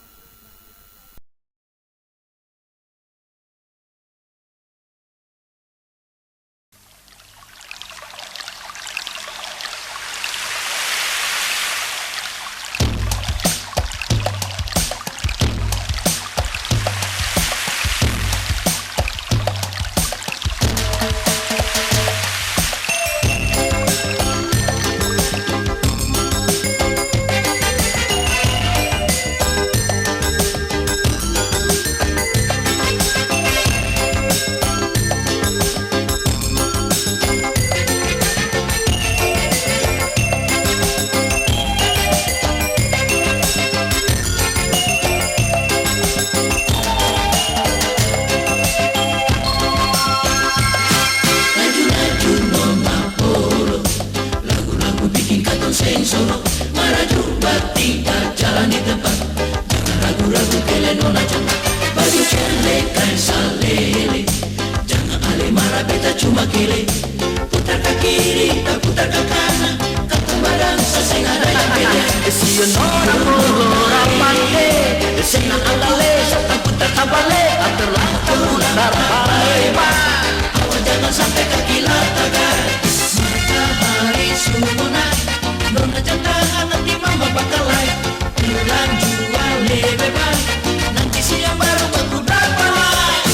marah beta cuma kiri. Putar ke kiri, tak putar ke kanan, kantong badan seseng ada yang beda. Si nona murah pande, sena andale, serta putar kabale, aturlah putar balepa. Awal jangan sampai kaki latagar. Matahari subuh naik, nona jangan nanti mama bakal lain. Pulang jual lebih baik, nanti siang baru baku dapat lain.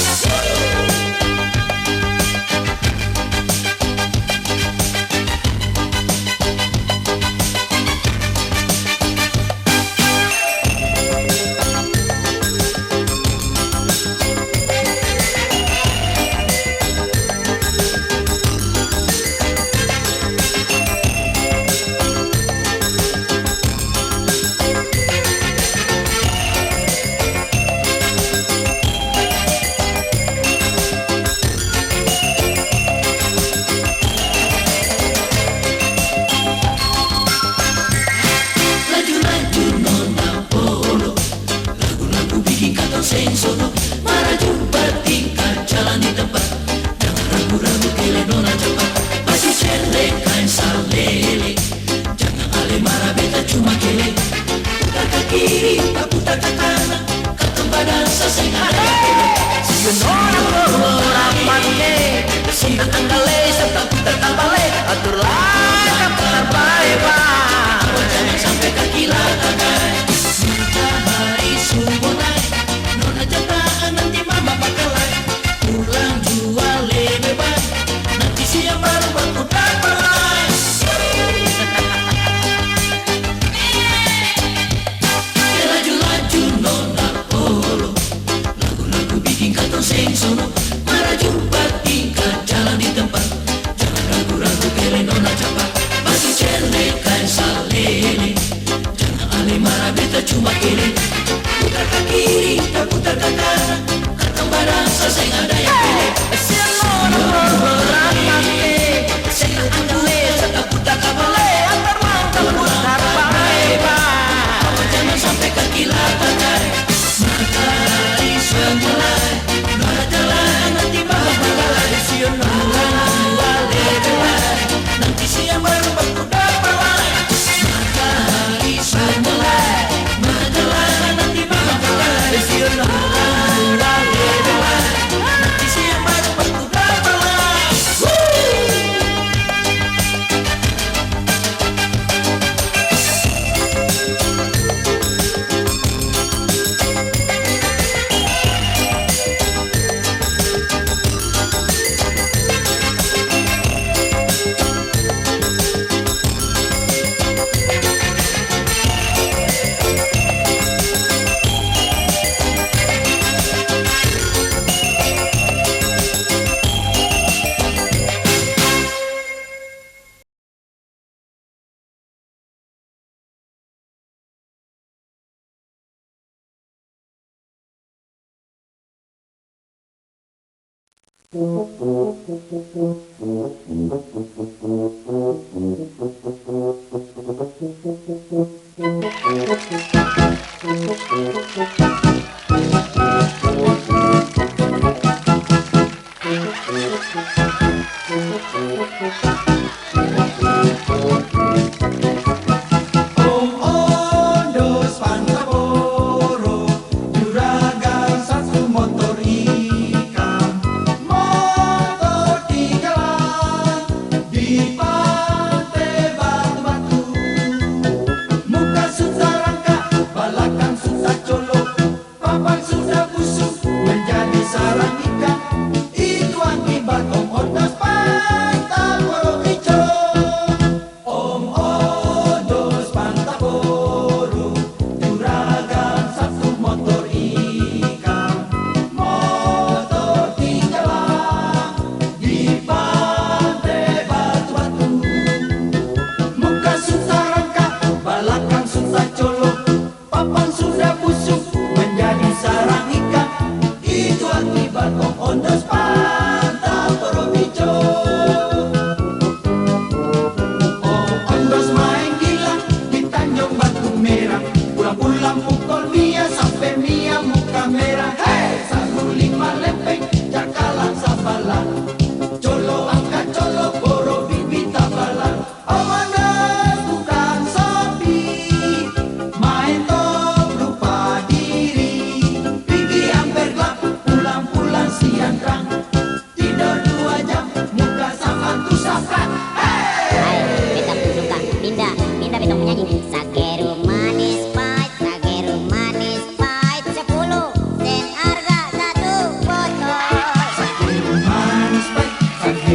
Om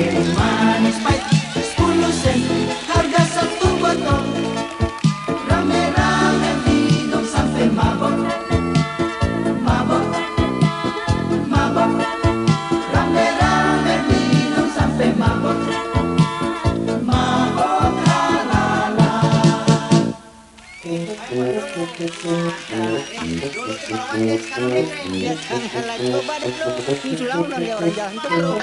Sakeru manis pahit 10 sen harga satu botol. Rame-rame minum sampai mabok. Mabok, mabok. Rame-rame minum sampai mabok. Mabok halala. Coba deh bro, sulau kan dia orang jalan tuh bro.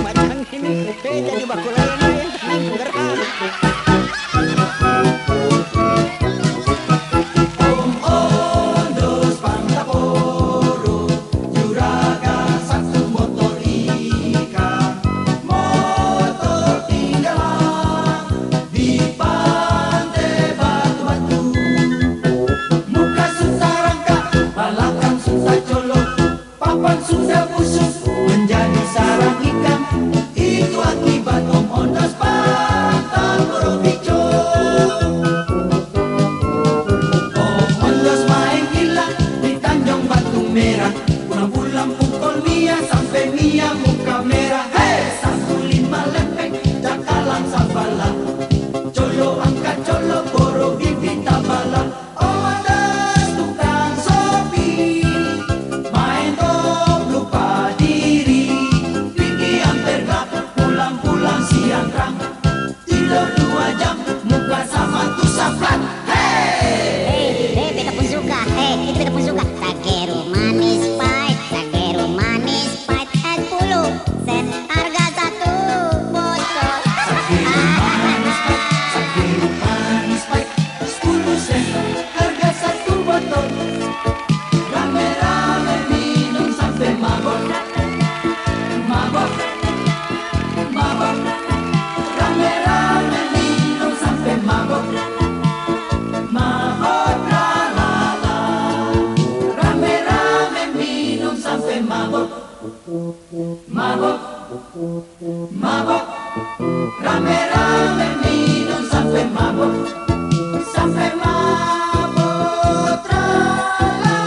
Macam ini, jadi bakul lain ya, tenang gerak. Om Ondos Pantaporo, Juraga satu motor ikan, motor tinggalan di pantai batu-batu. Muka susah rangka, balakan susah colok, papan susah busuk, menjadi sarang ikan. Itu akibat Om Ondos Pantaporo dicok. Om Ondos main gila di Tanjung Batu Merah. Pulang-pulang pukul Mia sampai Mia muka merah. Hei, 15 lempeng, cakalang sabala. Colo angkat colo, boro bibit tabala. Om Ondos tukang sopi, main top lupa diri. Pergi hampir gelap, pulang-pulang siang terang. Tidur 2 jam, muka sama tuh saplat. Hei, Beta pun suka, itu beta pun suka. Sakeru manis pahit, Sakeru manis pahit 10 sen harga satu botol. Sakeru manis pahit 10 sen harga satu botol. Rame-rame minum sampai mabok. Mabok, mabok. Rame-rame minum sampai mabok. Mabok lalala. Rame-rame minum sampai mabok. Mabok, mabok. Rame-rame minum sampai mabok. Sampai mabok tralala.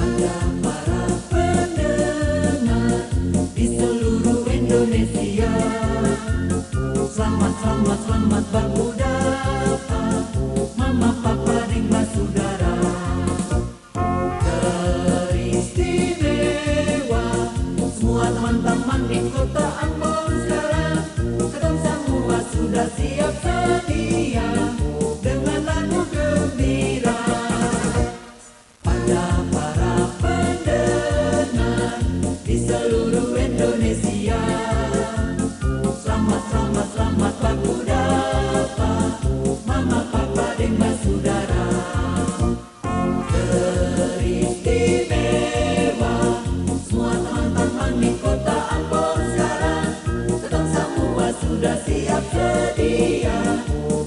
Pada para pendengar di seluruh Indonesia, selamat, selamat, selamat bermudafa, mama, papa, dan mas saudara. Teristimewa semua teman-teman di kota Ambon sekarang. Kedong semua sudah siap sedia dengan lagu gembira. Pada para pendengar di seluruh Indonesia, selamat, selamat, selamat bermudafa, mama, papa, dan mas saudara. Teristimewa semua teman-teman di kota Ambon sekarang. Kedong semua sudah siap sedia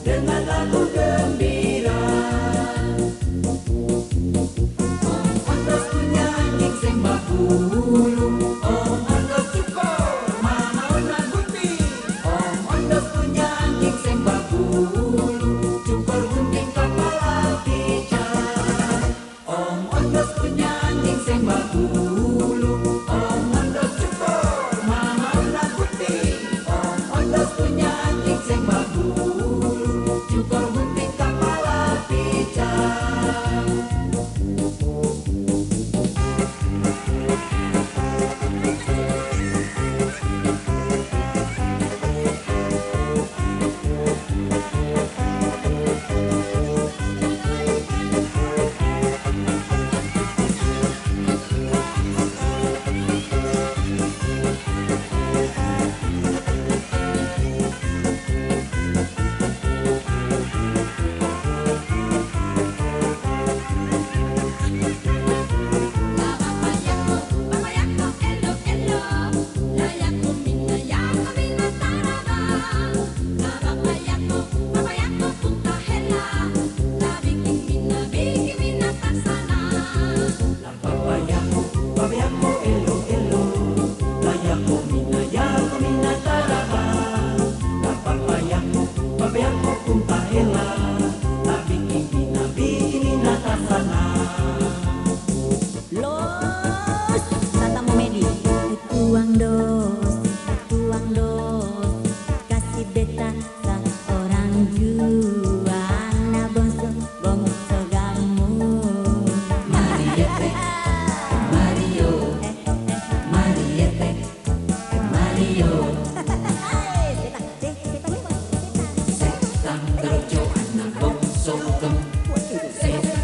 dengan lagu gembira. Om Ondos punya anjing sing berbulu, Om Ondos cukur mana unan gunting. Om Ondos punya anjing sing berbulu, cukur gunting kepala pican. Om Ondos punya anjing sing berbulu, Om Ondos cukur mana unan gunting. Om Ondos punya anjing sing berbulu, cukur gunting kepala pican.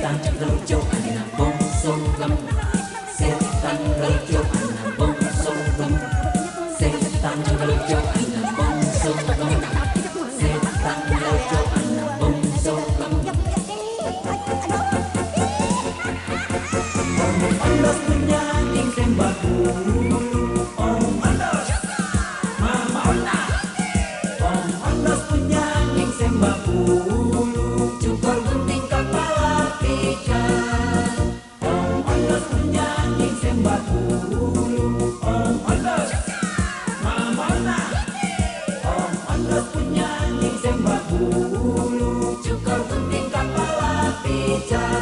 setan rejo ana bongso lem setan rejo ana bongso lem setan rejo ana bongso lem setan rejo ana bongso lem Om Andos punya ing sembaku Om Andos Mama Ona Om Andos punya ing sembaku cukur gunting kepala pijar Om Andos punya ing sembaku Om Andos Mama Ona Om Andos punya ing sembaku cukur gunting kepala pijar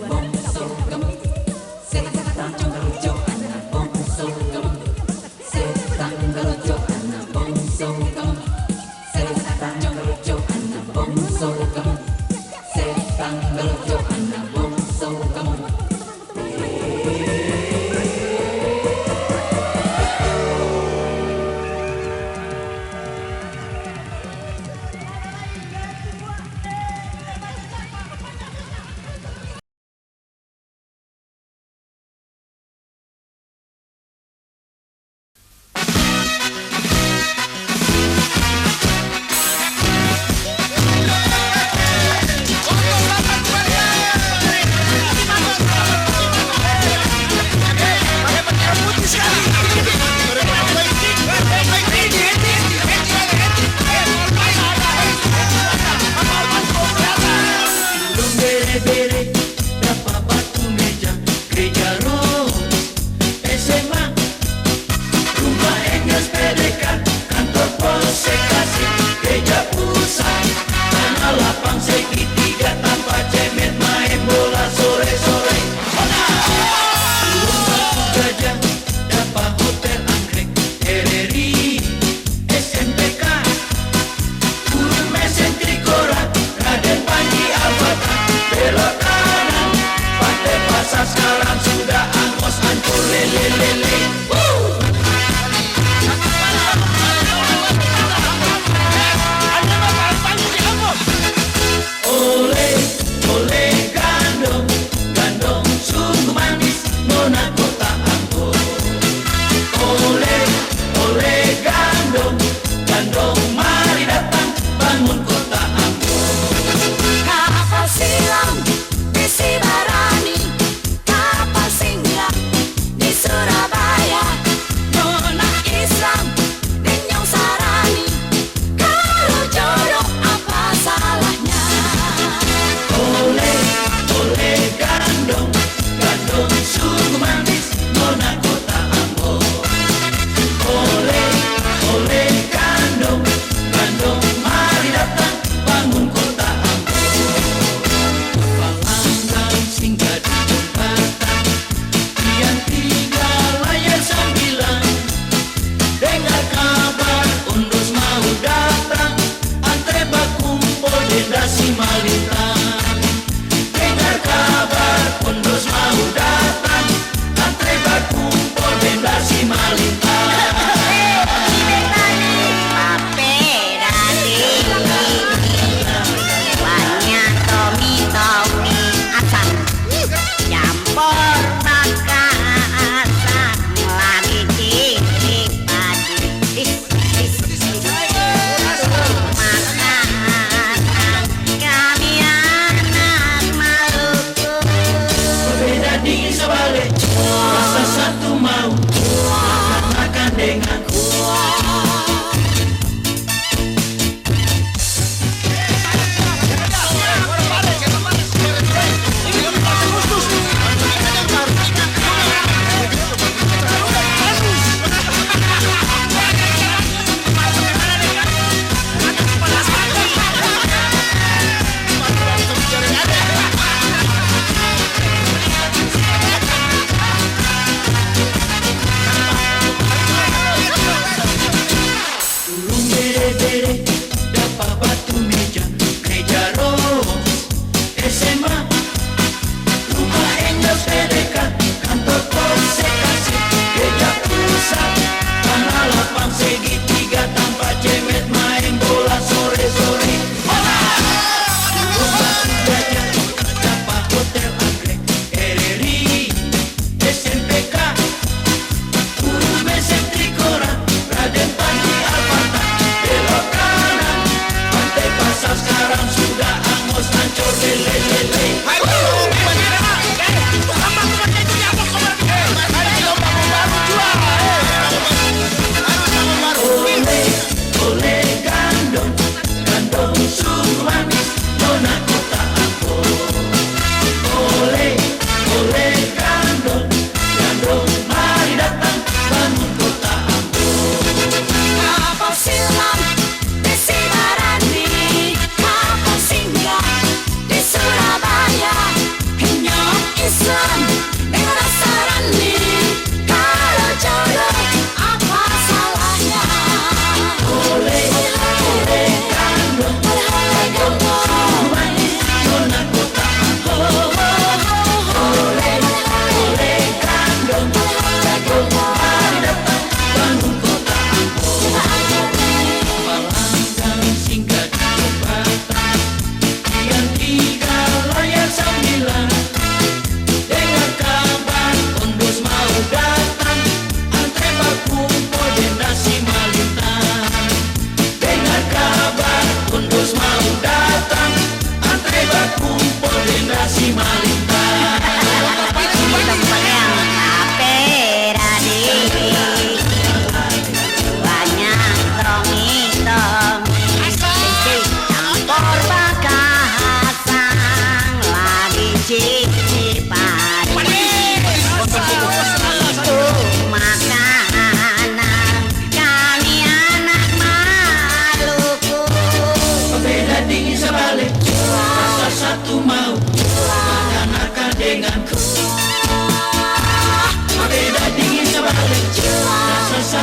Bongso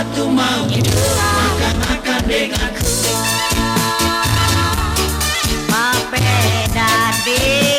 batu mau hidup makan denganku. Papeda dingin.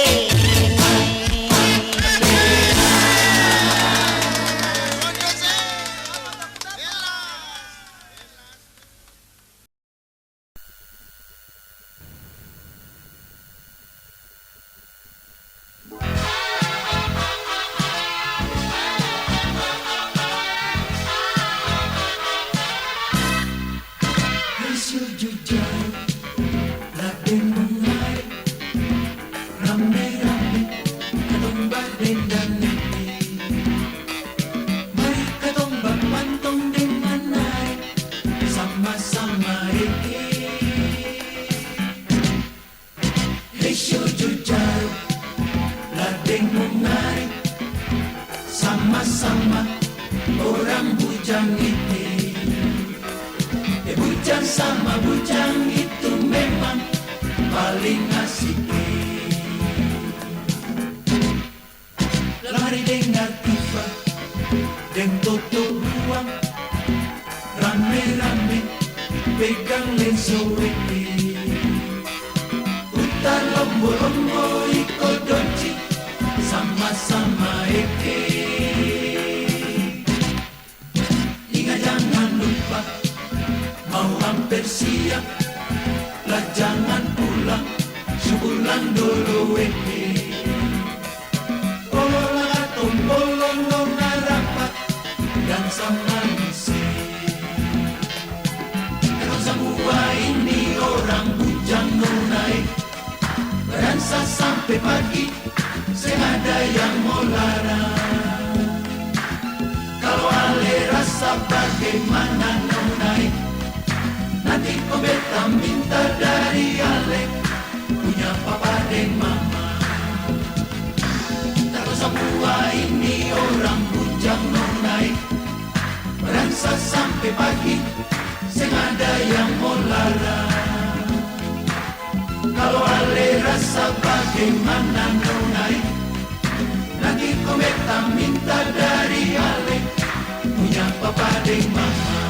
Jujur Raden mengair Ramai-ramai Katombak dan niti. Mari katombak pantong dengan naik sama-sama iki. Hei jujur Raden mengair sama-sama orang bujang itu. Bujang sama bujang itu memang paling asik. Lari dengar tiba deng tutup ruang, rame-rame pegang lenso weki. Utar lombo-lombo ikut donci sama-sama eke. Ingat jangan lupa mau hampir siap, lah jangan pulang, sebulan dulu ini. Polola tombolong nona rapat dan sama misi. Kalau semua ini orang bujang nonai, beransa sampai pagi, senada yang mau larang. Kalau ale rasa bagaimana nonai, nanti kau beta minta dari Ale punya papa dan mama. Taruh semua ini orang bujang nonai, beransa sampai pagi, senada yang mau larang. Kalau Ale rasa bagaimana nonai, nanti kau beta minta dari Ale punya papa dan mama.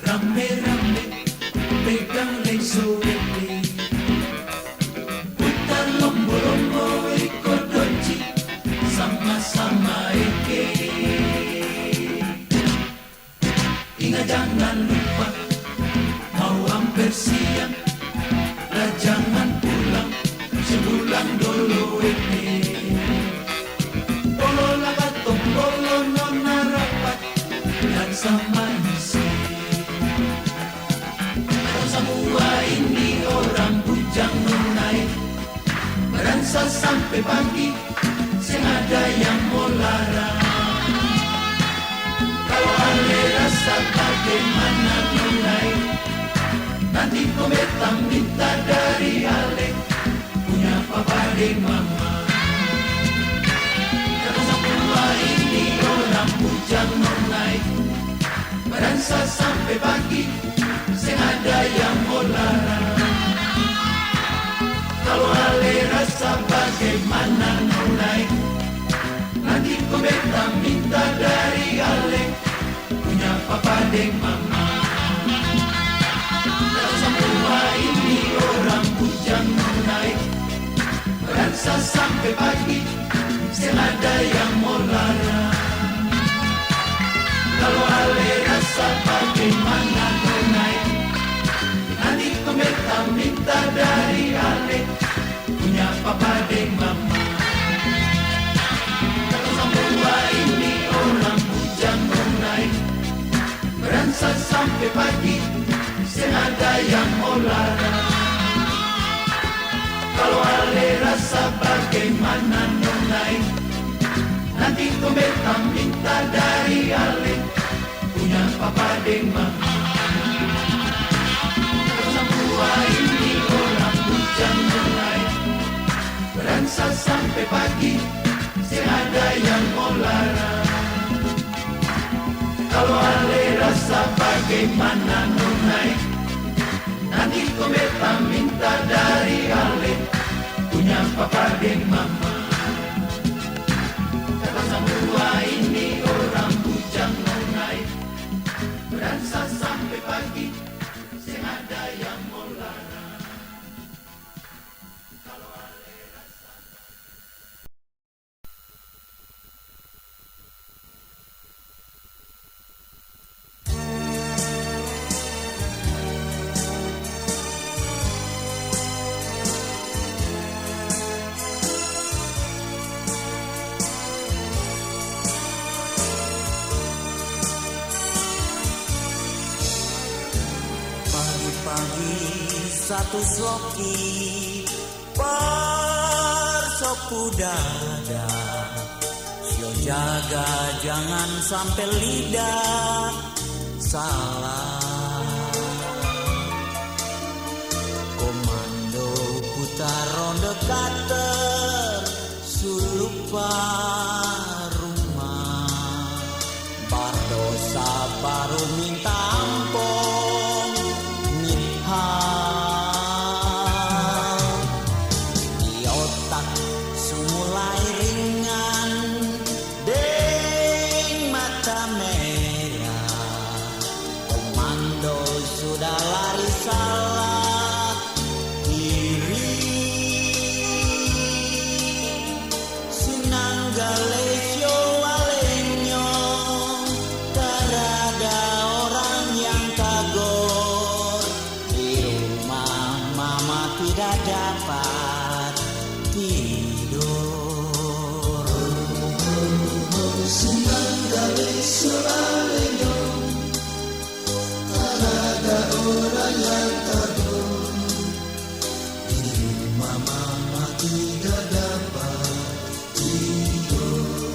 Rame-rame pegang lenso weki. Putar lombo-lombo ikut donci sama-sama eke. Ingat jangan lupa mau hampir siang, lah jangan pulang sebulan dulu eke. Polola batong polo nona rapat dan sama misi. Semua ini orang bujang nonai, beransa sampai pagi, senada yang mau larang. Kalau Ale rasa bagaimana nonai, nanti kau beta minta dari Ale punya papa dan mama. Kalau semua ini orang bujang nonai, beransa sampai pagi, senada yang mau larang. Kalau Ale rasa bagaimana nonai, nanti kau beta minta dari Ale punya papa dan mama. Kalau semua ini orang bujang nonai, beransa sampai pagi, senada yang mau larang. Kalau Ale rasa bagaimana nonai, nanti kau beta minta dari Ale punya papa dan mama. Kalau semua ini orang bujang nonai, beransa sampai pagi, senada yang mau larang. Kalau Ale rasa bagaimana nonai, nanti kau beta minta dari Ale punya papa dan mama. Kalau semua ini orang sampai pagi, tiada yang mau larang. Kalau ale rasa bagaimana nunai, nanti kau beta minta dari ale, punya papa dan mama. Kata semua ini orang bujang nunai, berdansa sampai pagi, tiada yang mau larang. Kalau ale rasa pagi satu sloki persopu dada, sio jaga jangan sampai lidah salah. Komando putar ronde kater sulupa rumah, bardosa baru minta ampun. Di otak semulai ringan, deng mata merah. Komando sudah lari salah diri. Sinanggale sio walenyo, tarada orang yang kagor. Tidak dapat tidur. Sinanggale soalnya ada orang yang kabur. Di rumah mama tidak dapat tidur.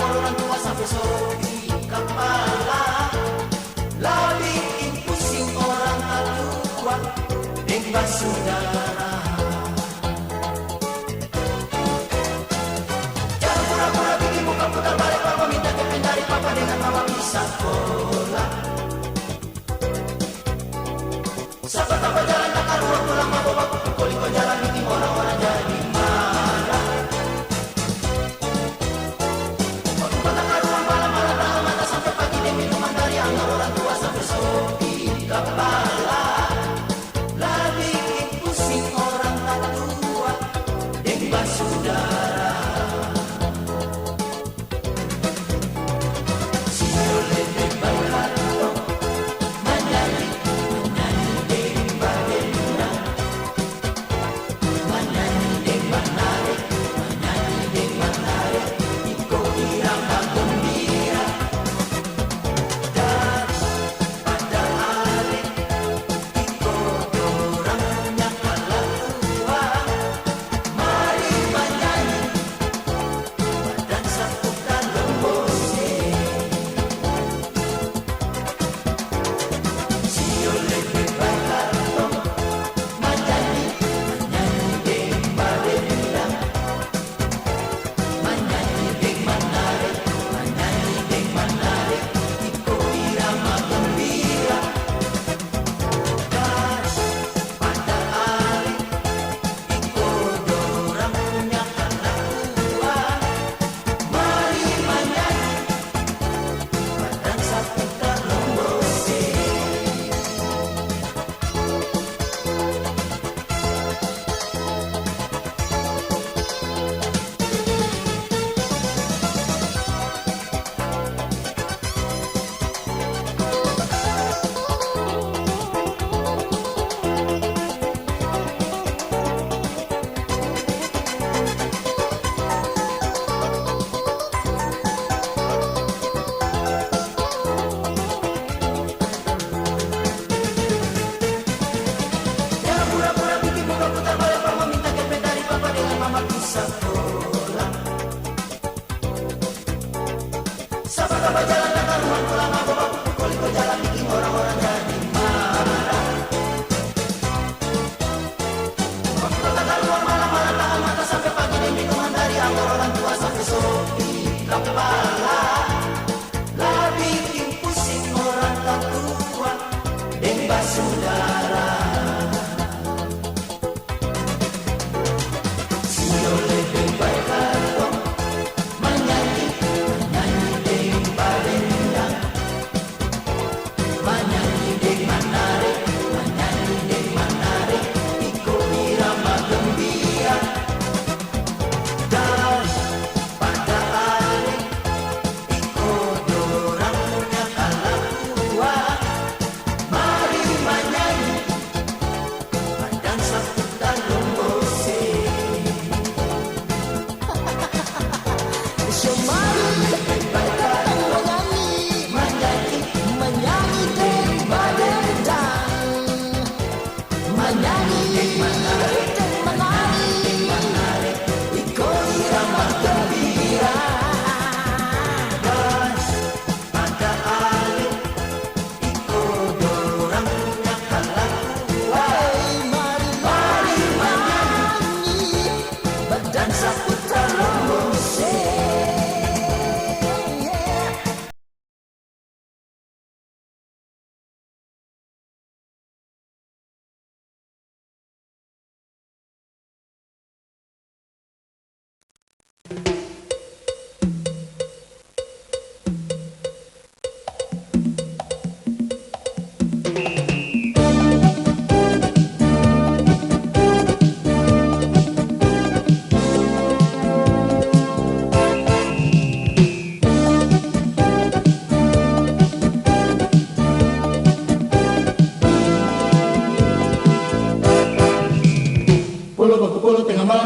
anggur orang tua sampai sore di kepala. Lah bikin pusing orang tua dengan saudara. Jangan pura-pura bikin muka putar balik, papa minta kepin dari papa dengan mama bisa sekolah. Sahabat apa jalan tak karuan pulang mabok pukul kau jalan bikin orang-orang jadi marah. Waktu tak karuan malam-malam tahan mata sampai pagi dia minuman dari anggar orang tua sampai sopi kepala. Lah bikin pusing orang tak tua dengan saudara. Si oleh lebay harto menyanyi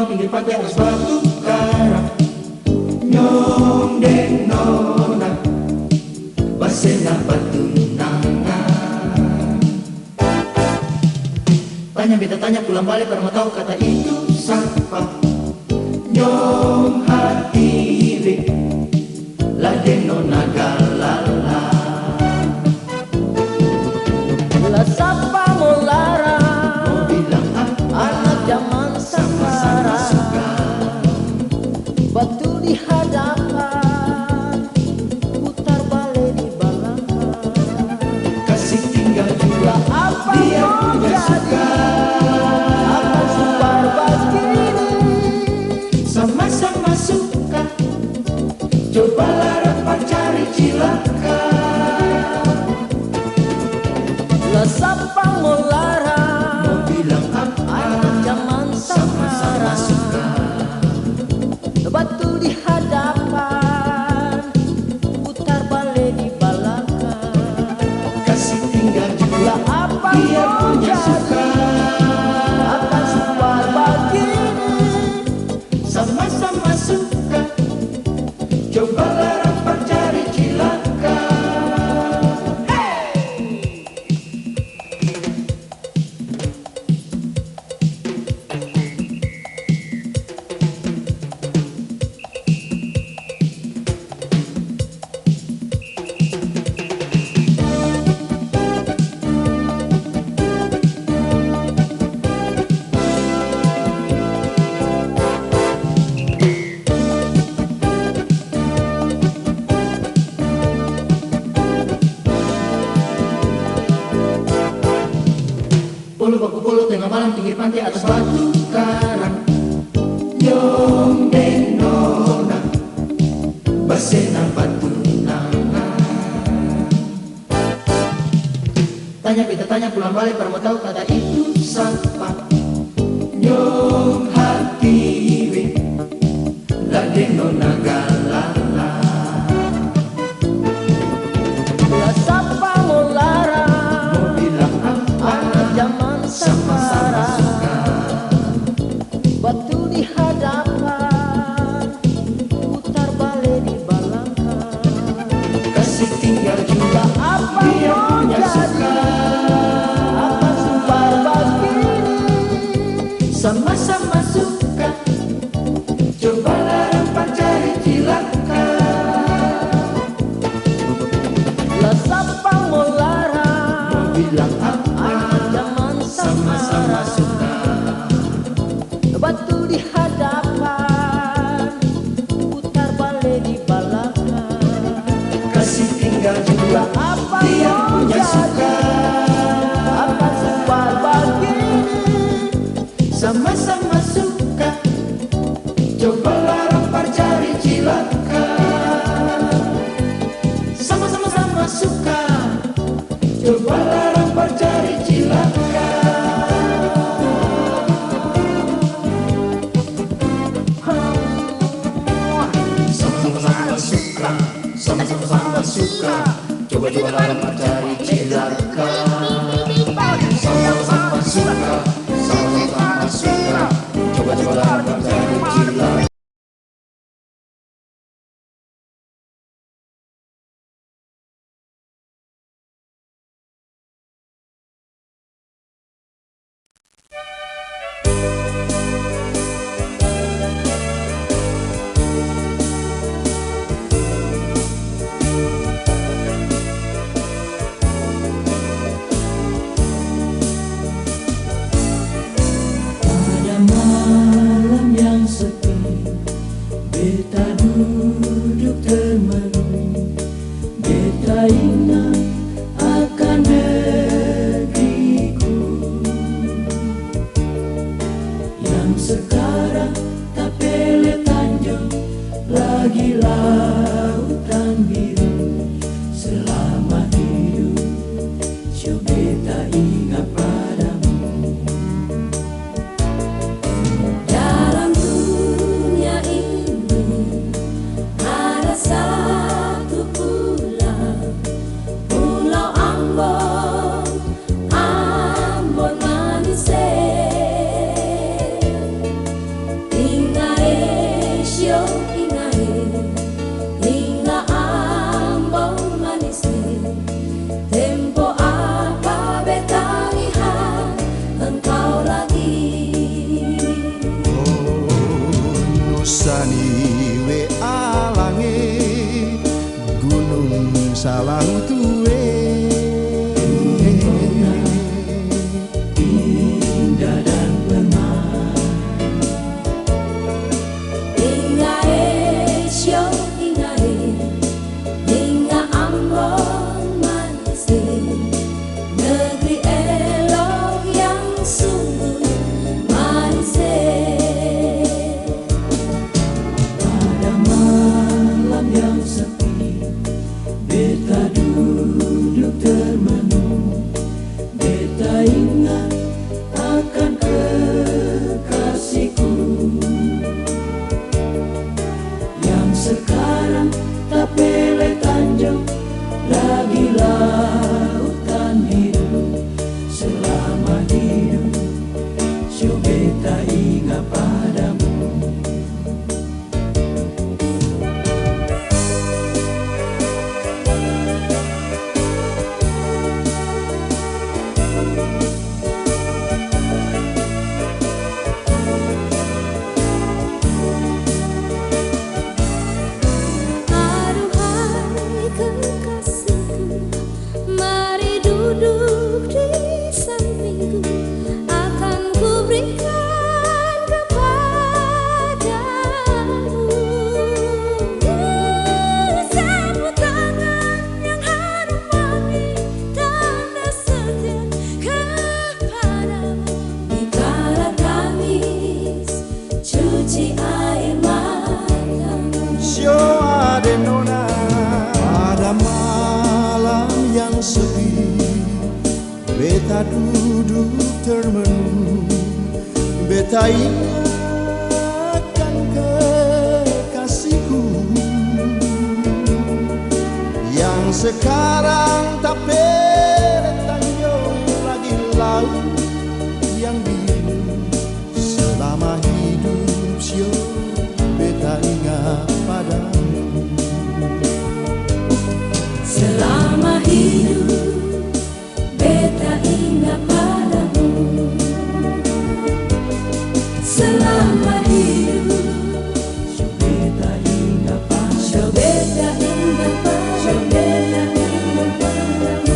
pinggir pantai atas batu karang. Nyong deng nona Basena patunangan. Tanya beta tanya pulang balik karena tahu kata itu siapa. Nyong hati Lagi nona galala. La sapa molara, Mau bilang apa? anak zaman Sama-sama sekarang. suka. Batu di hadapan, putar balik di belakang. Kasih tinggal juga Apa dia mau punya jadi? suka. Akan sumbar begini. Sama-sama suka. Cobalah dapat cari cilaka. La sapa molara, Mau bilang apa? anak zaman Sama-sama sekarang. suka. Batu di hadapan, putar balik di belakang. Kasih tinggal juga Lah apa dia mau punya jadi? suka. Akan sumbar begini. Sama-sama suka. Cobalah dapat cari cilaka. Polo baku polo tengah malam pinggir pantai atas batu karang. Nyong deng nona basena batu nana. Tanya beta tanya pulang balik baru mau tahu kata itu siapa. Nyong hati we la deng nona galala. La sapa molara, Mau bilang apa? anak zaman Sama-sama sekarang. suka. Batu di hadapan, putar balik di belakang. Kasih tinggal juga Apa dia mau punya jadi? suka. Akan sumbar begini. Sama-sama suka. Cobalah dapat cari cilaka. La sapa molara, Mau bilang apa? anak zaman Sama-sama sekarang. suka. Batu di hadapan, putar balik di belakang. Kasih tinggal juga Apa dia mau punya jadi? suka. Akan sumbar begini. Sama-sama suka. Cobalah dapat cari cilaka. Sama-sama suka. Cobalah dapat cari cilaka. Sama-sama suka. Sama-sama suka. Coba-coba dapat cari cilaka. Sama-sama suka. Sama-sama suka. Coba-coba dapat cari cilaka. Pada malam yang sepi, beta duduk termenung. Beta ingat akan negeriku. salah tuwe. Indah dan permai Ingae syo inga Ambon manis negeri elok yang sungguh manis. pada malam yang sepi, beta duduk termenung, beta ingat akan kekasihku yang sekarang tak pele tanjung lagi lautan hidup. Selama hidup syo beta ingat padamu. Aduhai kekasihku, mari duduk di sampingku, akan kuberikan kepadamu sambut tangan yang harum wangi, tanda setia kepadamu. Dikala Kamis cuci air matamu, Syo adenona pada malam yang sepi, beta duduk termenung, beta ingatkan kekasihku yang sekarang tak pele tanjung lagi laut yang biru. Selama hidup syo beta ingat padamu. selama hidup beta ingat padamu. Selama hidup Syo beta ingat padamu. syo beta ingat padamu. Syo beta ingat padamu.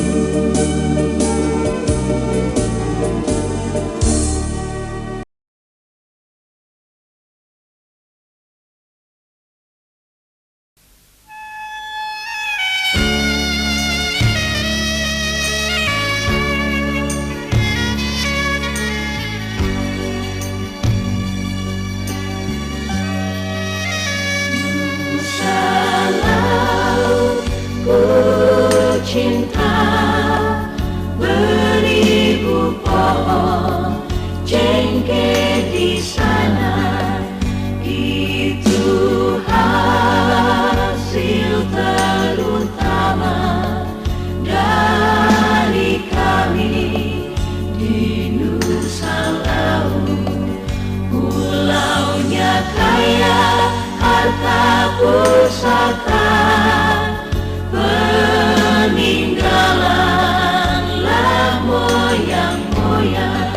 Cinta beribu pohon jengke di sana, itu hasil terutama dari kami di Nusa Laut. Pulaunya kaya harta pusaka, peninggalanlah moyang-moyang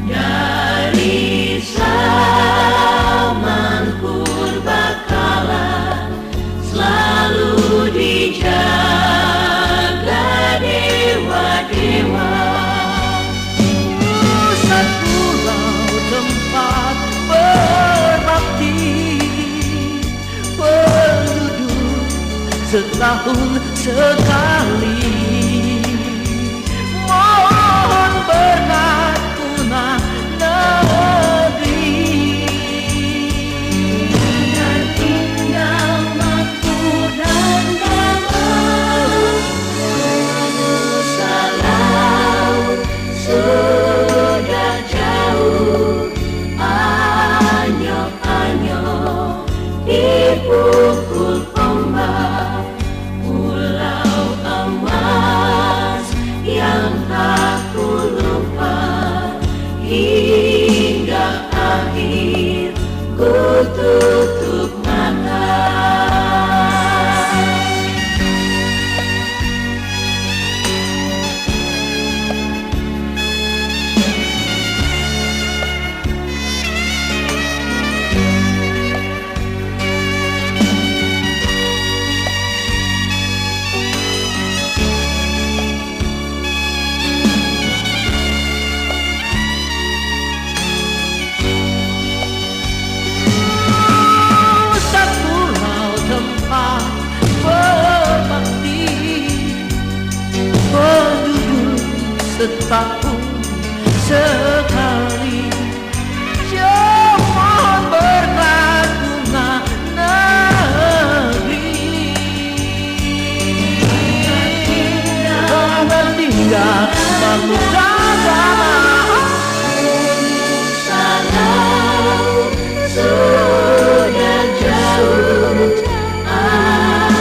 dari zaman purbakala, selalu dijaga dewa-dewa. Pusat pulau tempat berbakti, penduduk setahun sekali. Mohon berkat punah negeri, dan tinggal makmur dan damai. Nusa Laut sudah jauh, anyok-anyok dipukul ombak. Pulau aman setahun sekali. Mohon berkat bunga negeri. Jangan tinggal mengudara sana sudah jauh.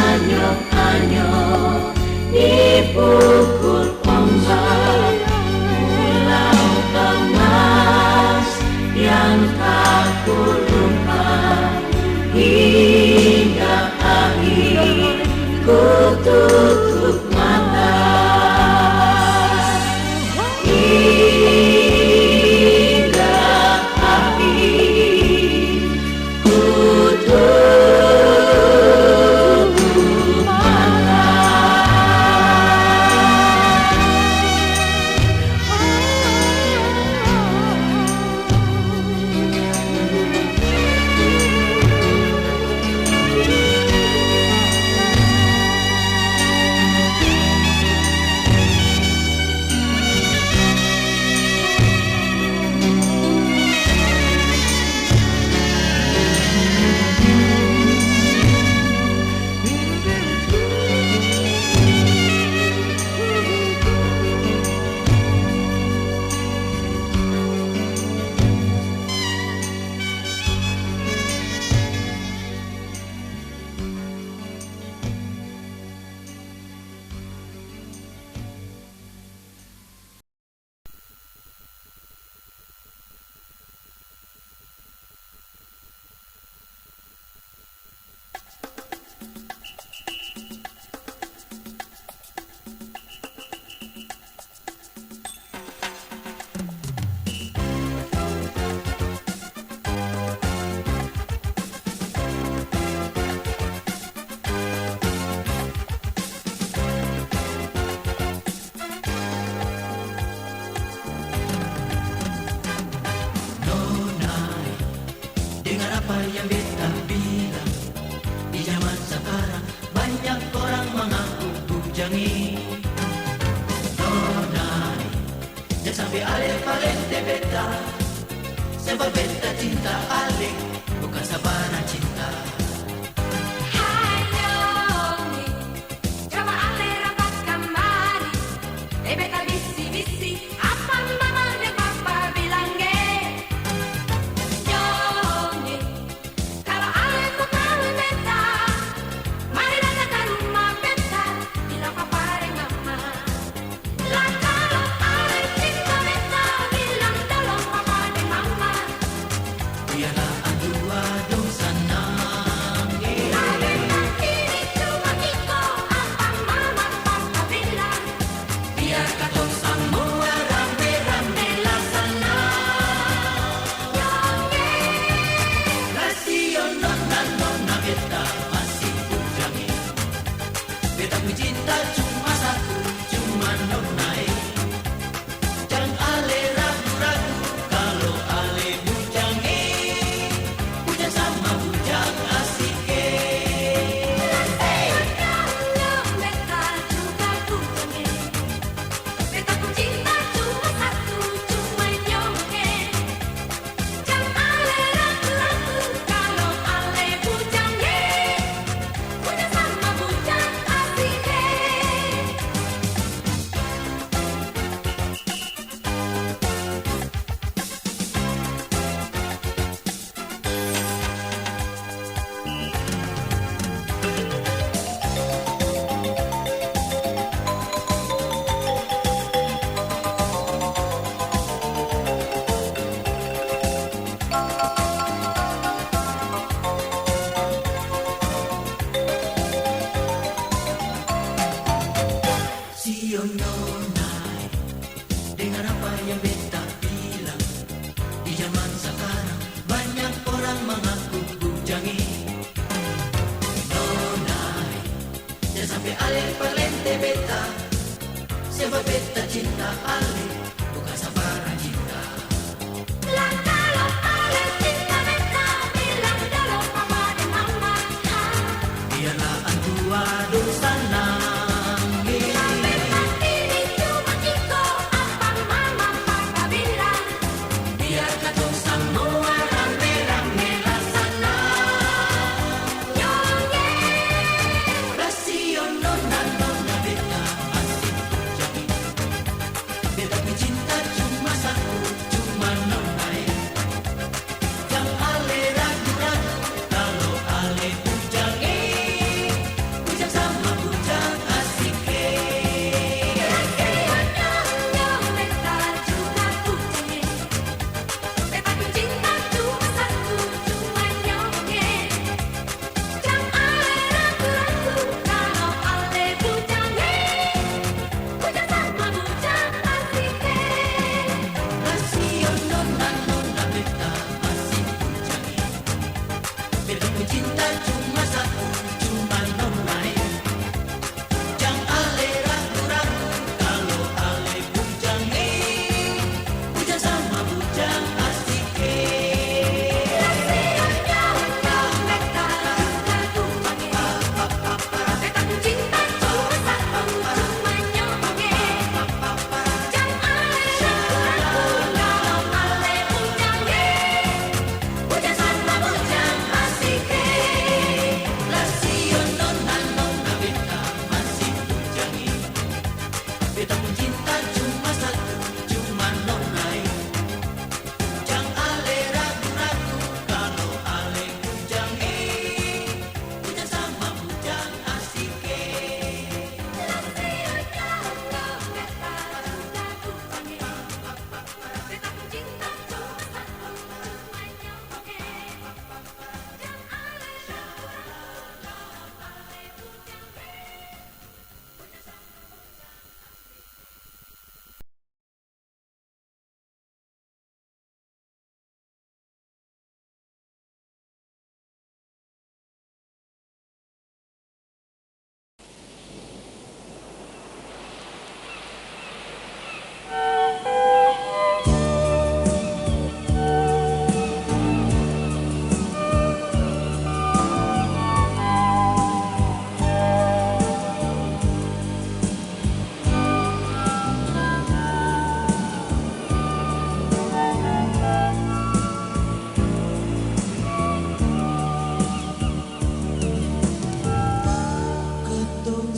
Anyok-anyok dipukul ombak, pulau emas yang tak lupa hingga akhir ku tutup mata. Hingga akhir ku tutup mata. Apa yang beta bilang, di zaman sekarang banyak orang mengaku bujangi. Nona, jangan sampai ale palente beta, sebab beta cinta ale, bukan sabaran cinta. Beta bisi-bisi, apa mama dan papa bilang Sebab beta cinta Ale, bukan sabaran cinta. Kalau Ale cinta beta, bilang dulu papa dan mama. Biarlah antua dosa nangis. Bila beta ini cuma iko, apa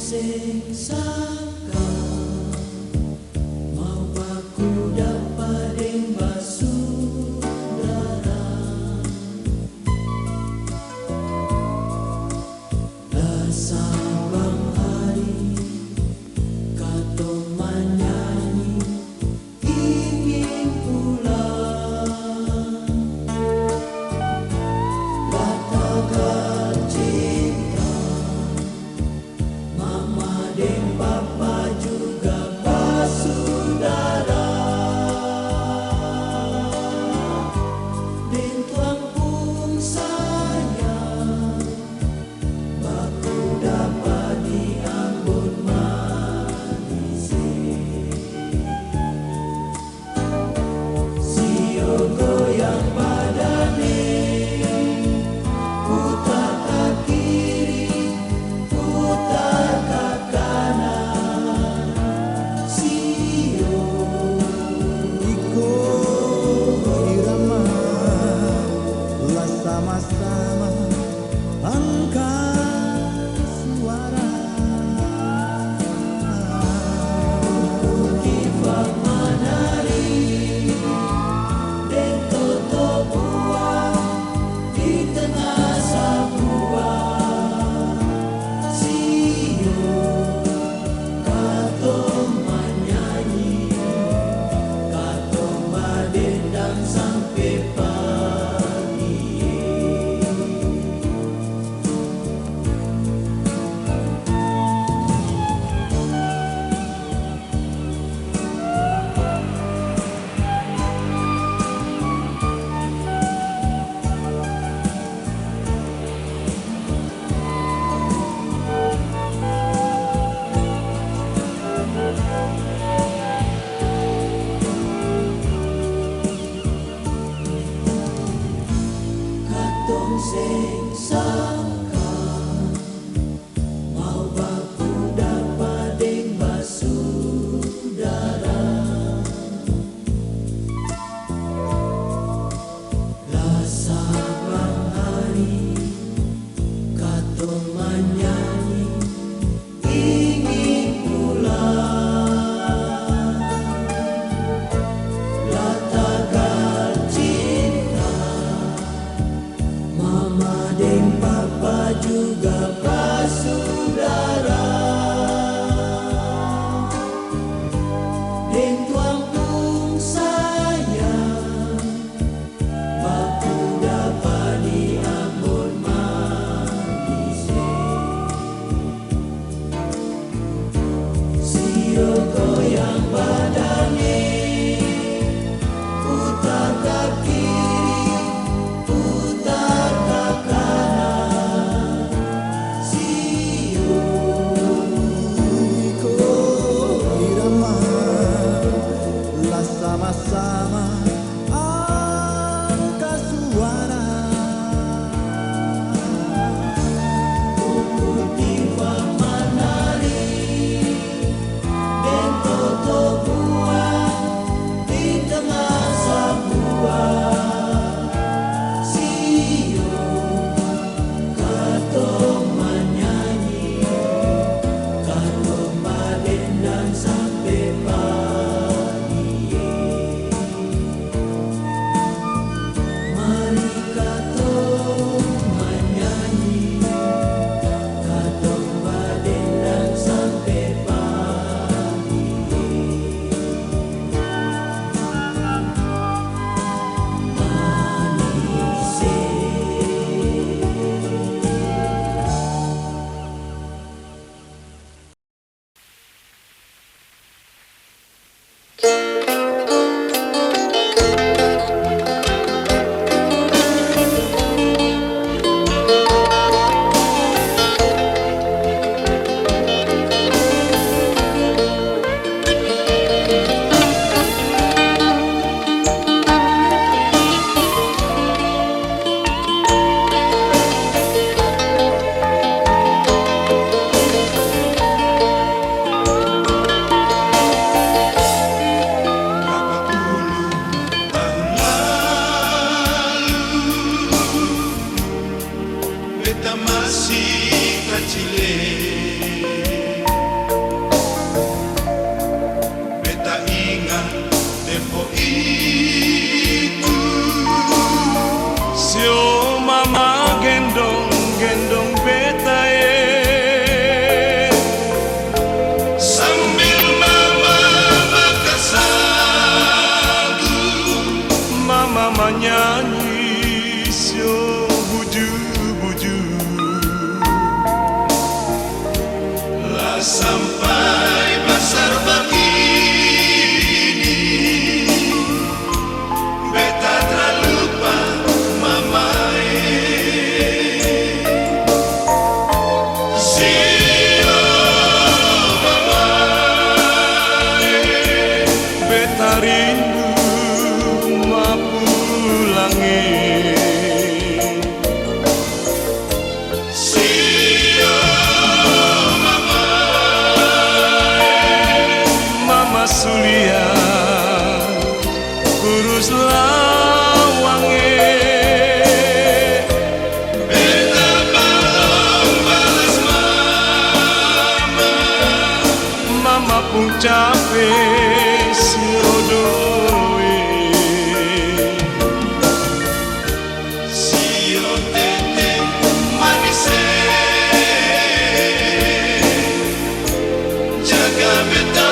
sing sangka mau baku dapat basudara sabang hari katong menyanyi ingin pulang katakan cinta mama dan papa juga basudara dan tuang pun sayang baku dapat diambut manis sio goyang badane putar ke kiri putar ke kanan sio Iko irama lah sama-sama angkat suara kifah menari dan toto buah di tengah sabuah sio katong menyanyi katong badendang sampai pagi katong sing sangka mau baku dapat basudara lah sabang hari katong menyanyi ingin pulang lah tagal cinta mama dan papa juga basudara dan tuang pun sayang baku dapat diambut manis sio goyang badane putar ke kiri putar ke kanan sio Iko irama lah sama-sama angkat suara kifah menari dan toto buah di tengah sabuah sio katong menyanyi katong badendang sampai pagi mari katong menyanyi katong badendang sampai pagi sampai besar begini beta terlupa mamae. Sio mamae beta rindu mapulangi. Sulia kurus lawange beta belum balas mama. Mama pun capek sirodoe. Sio tete manise jaga beta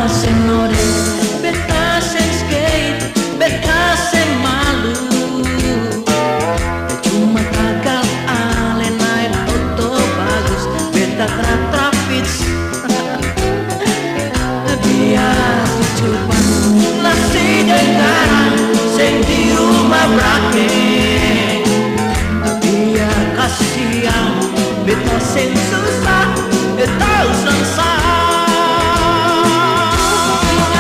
sing nore, beta sing skate, beta sing malu. Cuma gagal ale naik foto bagus, beta trapits. Biar cuman nasi dengaran sing di rumah brake. Biar kasihan beta sing susah, beta usah.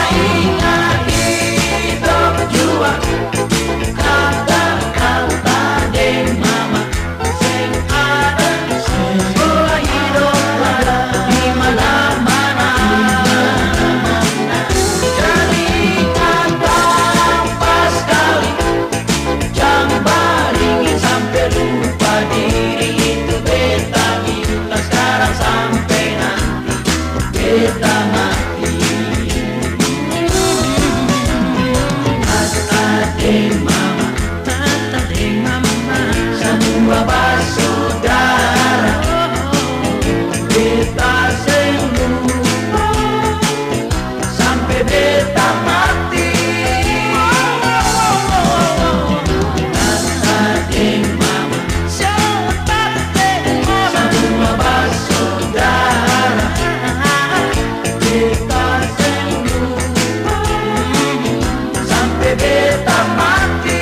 Ingat hidup jua, kata-kata deng mama sing ada, bola hidup ada di mana-mana. Jadi kata pas kali, jangan baringin sampai lupa diri. Itu beta minta sekarang sampai nanti beta mati. Kata deng mama, semua bersaudara. Beta sing lupa sampai beta mati. Kata deng mama, semua bersaudara. Beta sing lupa sampai beta mati.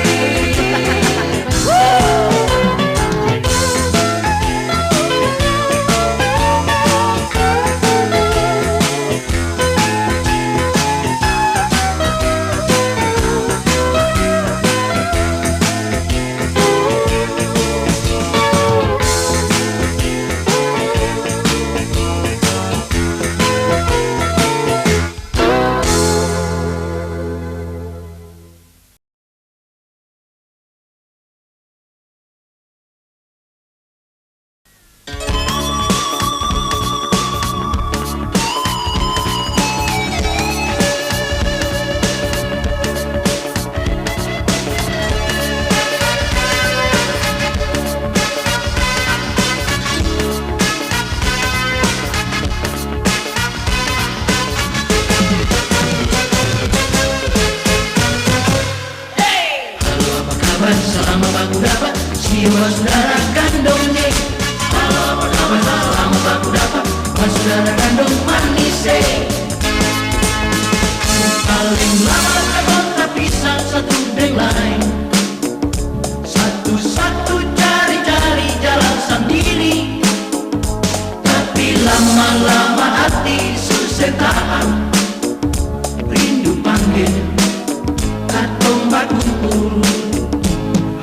Selama baku dapat jiwa saudara kandungnya. Halo apa kabar, selama baku dapat saudara kandung manis. Paling lama kabel terpisah satu dengan lain, satu-satu cari-cari jalan sendiri. Tapi lama-lama hati susah tahan, rindu panggil katong bakumpul.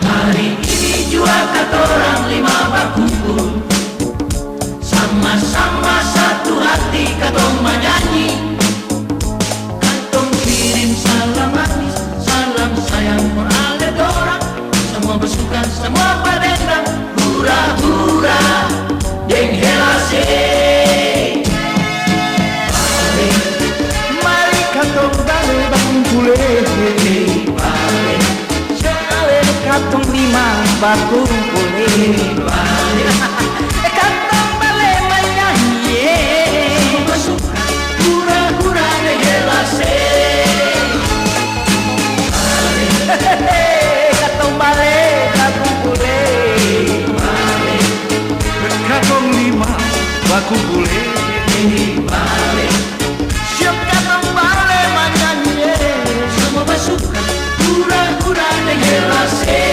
Hari ini jua katorang lima berkumpul, sama-sama satu hati katong menyanyi. Katong kirim salam manis, salam sayang for ale dorang. Semua bersuka, semua berdendam, hura-hura, deng helase. Mari katong balik berkumpul. Katong lima berkumpul, katong balik menyanyi. Bersuka, hura-hura deng helase. Katong balik berkumpul, katong lima berkumpul. Siap katong balik menyanyi. Semua bersuka, hura-hura deng helase.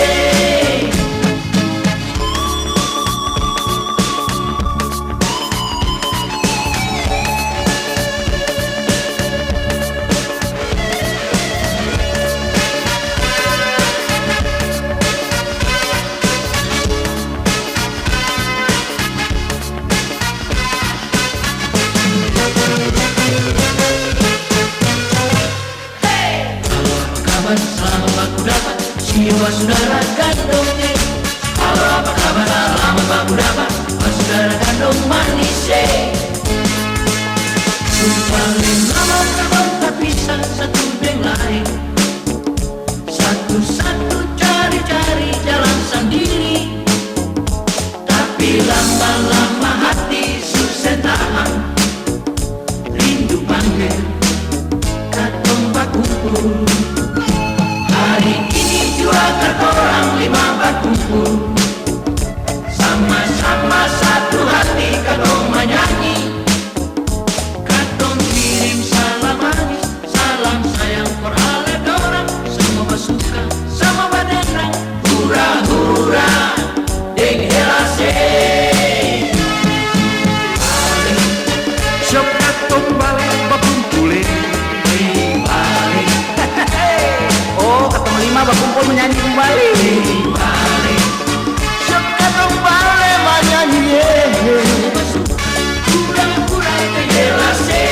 Selama baku dapat jiwa saudara kandungnya. Halo apa kabar, lama baku dapat saudara kandung manis. Paling lama kabel terpisah satu dengan lain, satu-satu cari-cari jalan sendiri. Tapi lama-lama hati susah tahan, rindu panggil menyanyi kembali. Sok katong bale menyanyi. Pura-pura terjelase.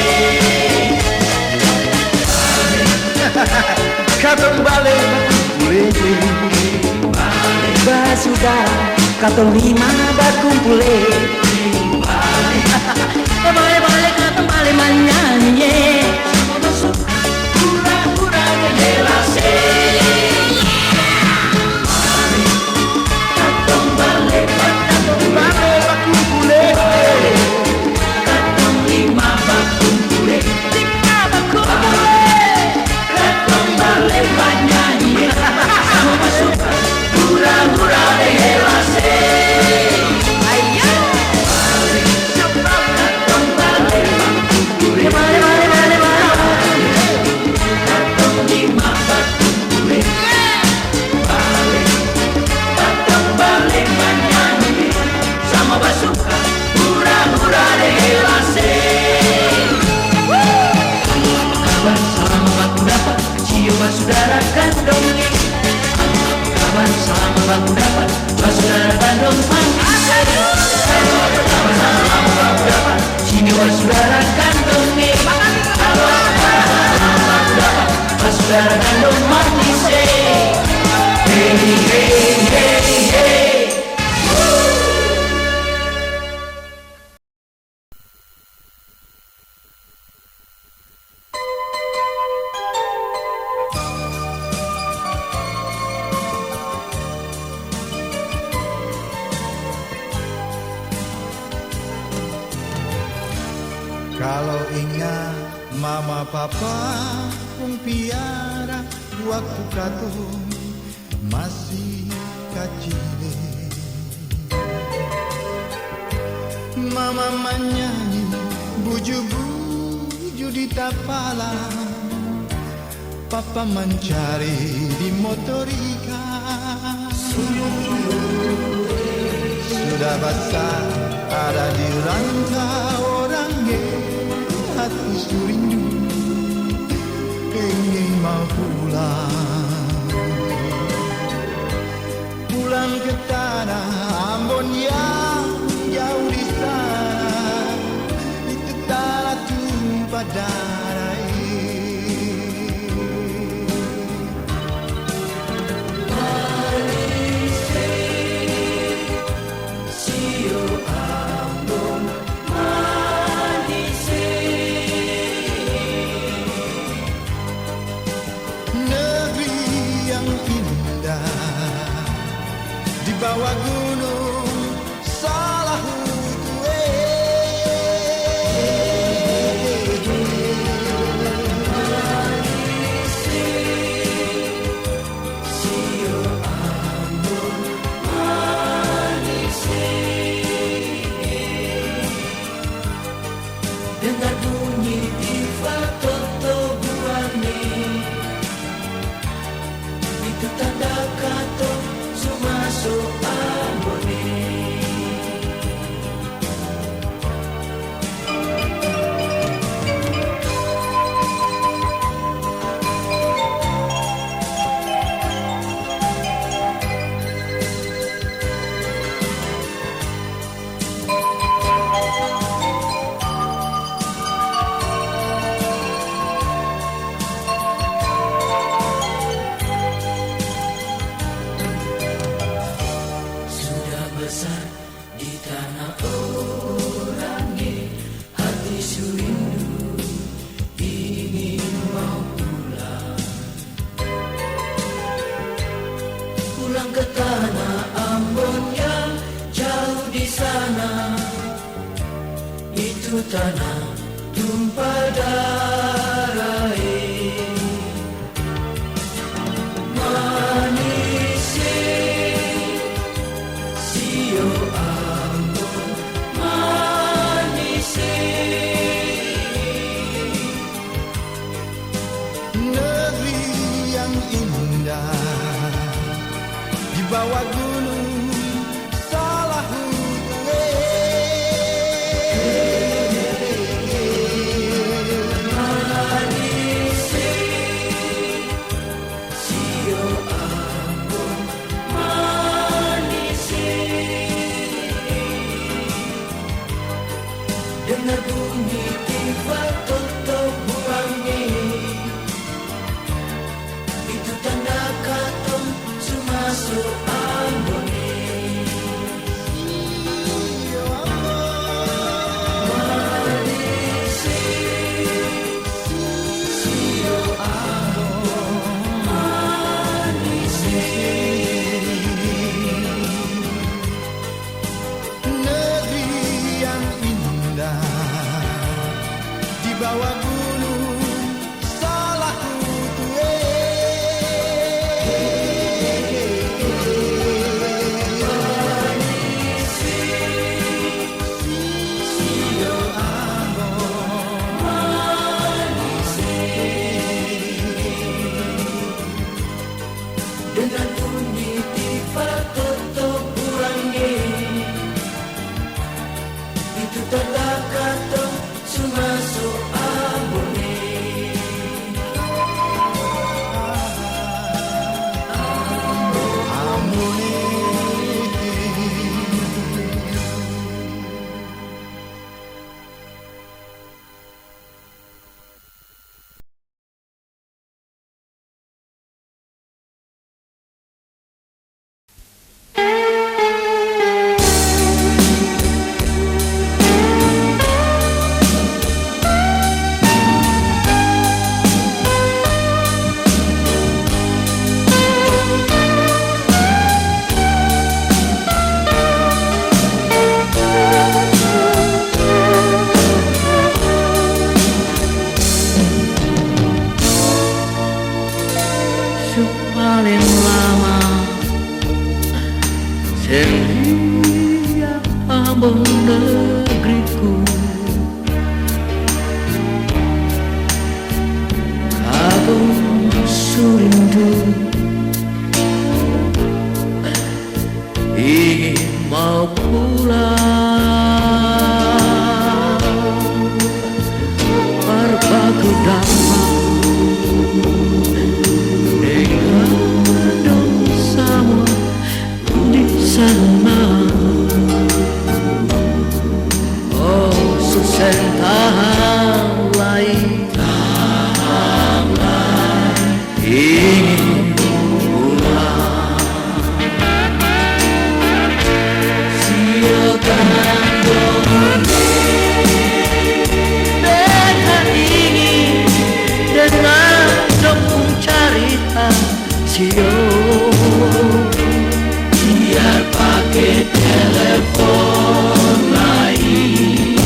Katong bale berkumpul. Basudara katong lima berkumpul. Bale katong bale menyanyi. Pura-pura terjelase. Katong bale berkumpul. katong lima berkumpul. Katong bale menyanyi. Masuk pura-pura terjelase. Saudara kandung kawan selama bangun dapat saudara kandung manis kawan selama bangun dapat sini saudara kandung kawan selama bangun dapat saudara kandung manis hey hey hey hey. Kalau ingat mama papa pun piara waktu katong masih kecil. Mama menyanyi buju-buju di tapala, papa mencari di motorika. Sudah basah ada di rantau orangnya, hati surindu ingin mau pulang ke tanah Ambon yang jauh di sana, itu tanah tumpah darah. Bawah gunung salah gue. Sio Ambon manis. Dengar bunyi diva toto buane, itu tanda kata masuk Ambone. Ke tanah Ambon yang jauh di sana, itu tanah tumpah darah. Manis Sio Ambon manis. Negeri yang indah di bawah gunung salah gue. bunyi tiba tutup buangi. Itu tanda katong sumasuk amboni. Negeri yang indah di bawah gunung Salaku Tue. Dengan bunyi tiba tutup buangi. Itu tanda katong sumasuk amboni. Paling lama selia abang negeriku, kabung surindu ingin mau pulang berbaku damai sana. Oh susentah lain ingin pulang. Silakan dengan ingin dengan jemput cerita sio. Biar pakai telepon lain,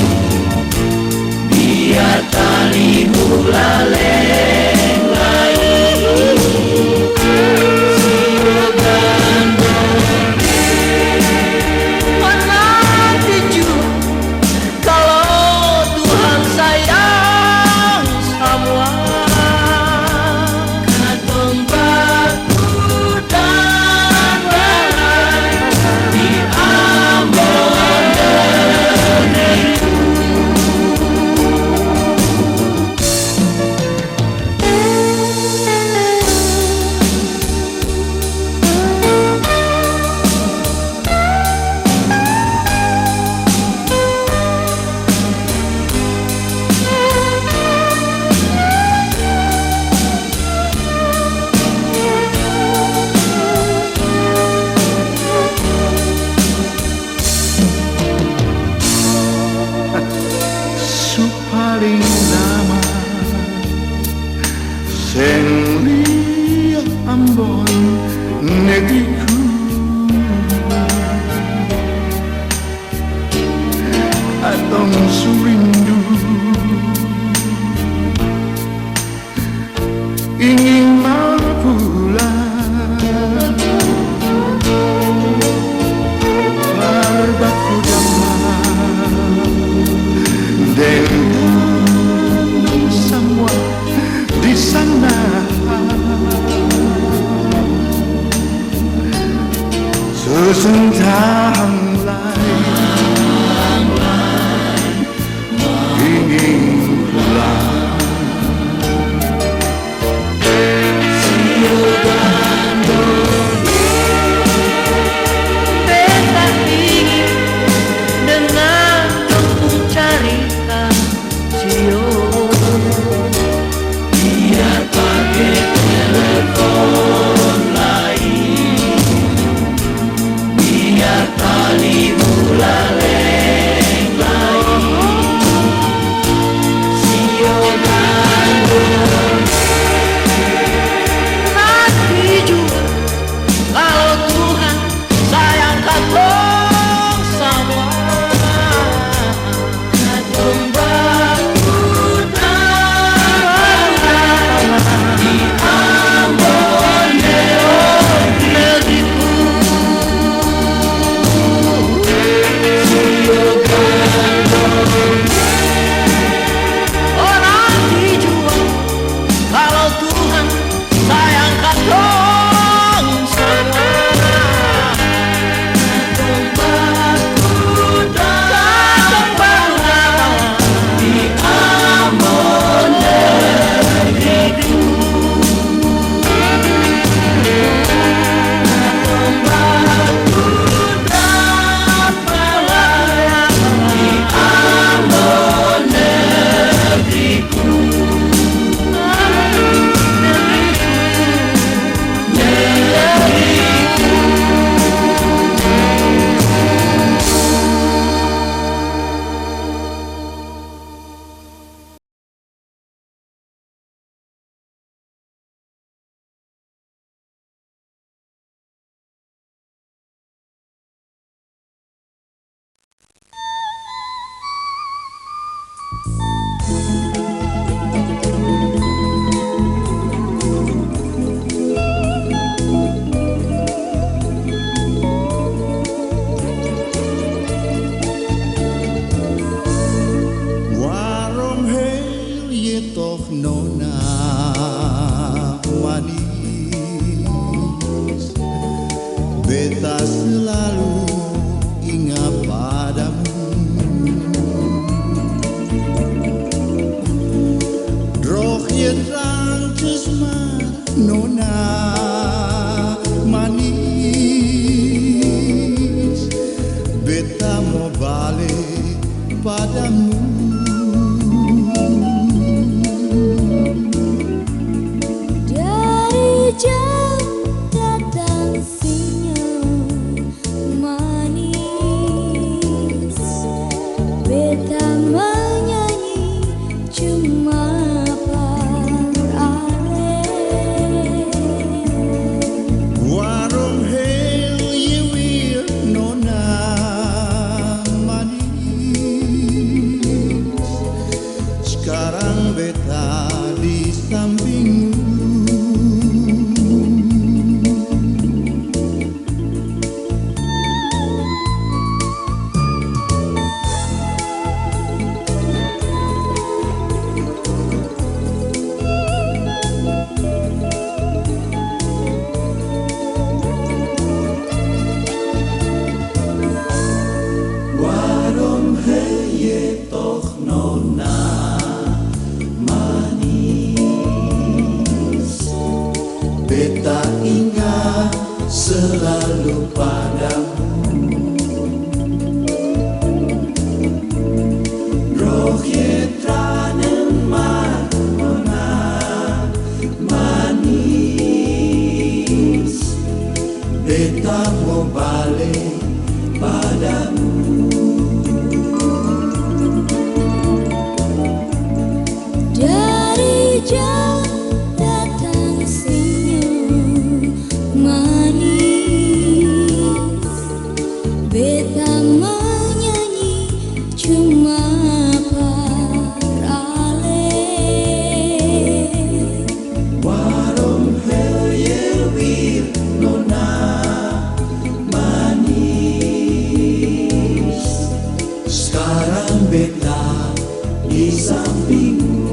Sekarang beta di sampingmu. Warung heye toh nona manis, beta ingat selalu padamu. Rohye tranen nona manis, beta mau balik padamu. Dari jauh datang senyum manis, beta menyanyi cuma parale. Warung heye wir nona manis, sekarang beta di sampingmu.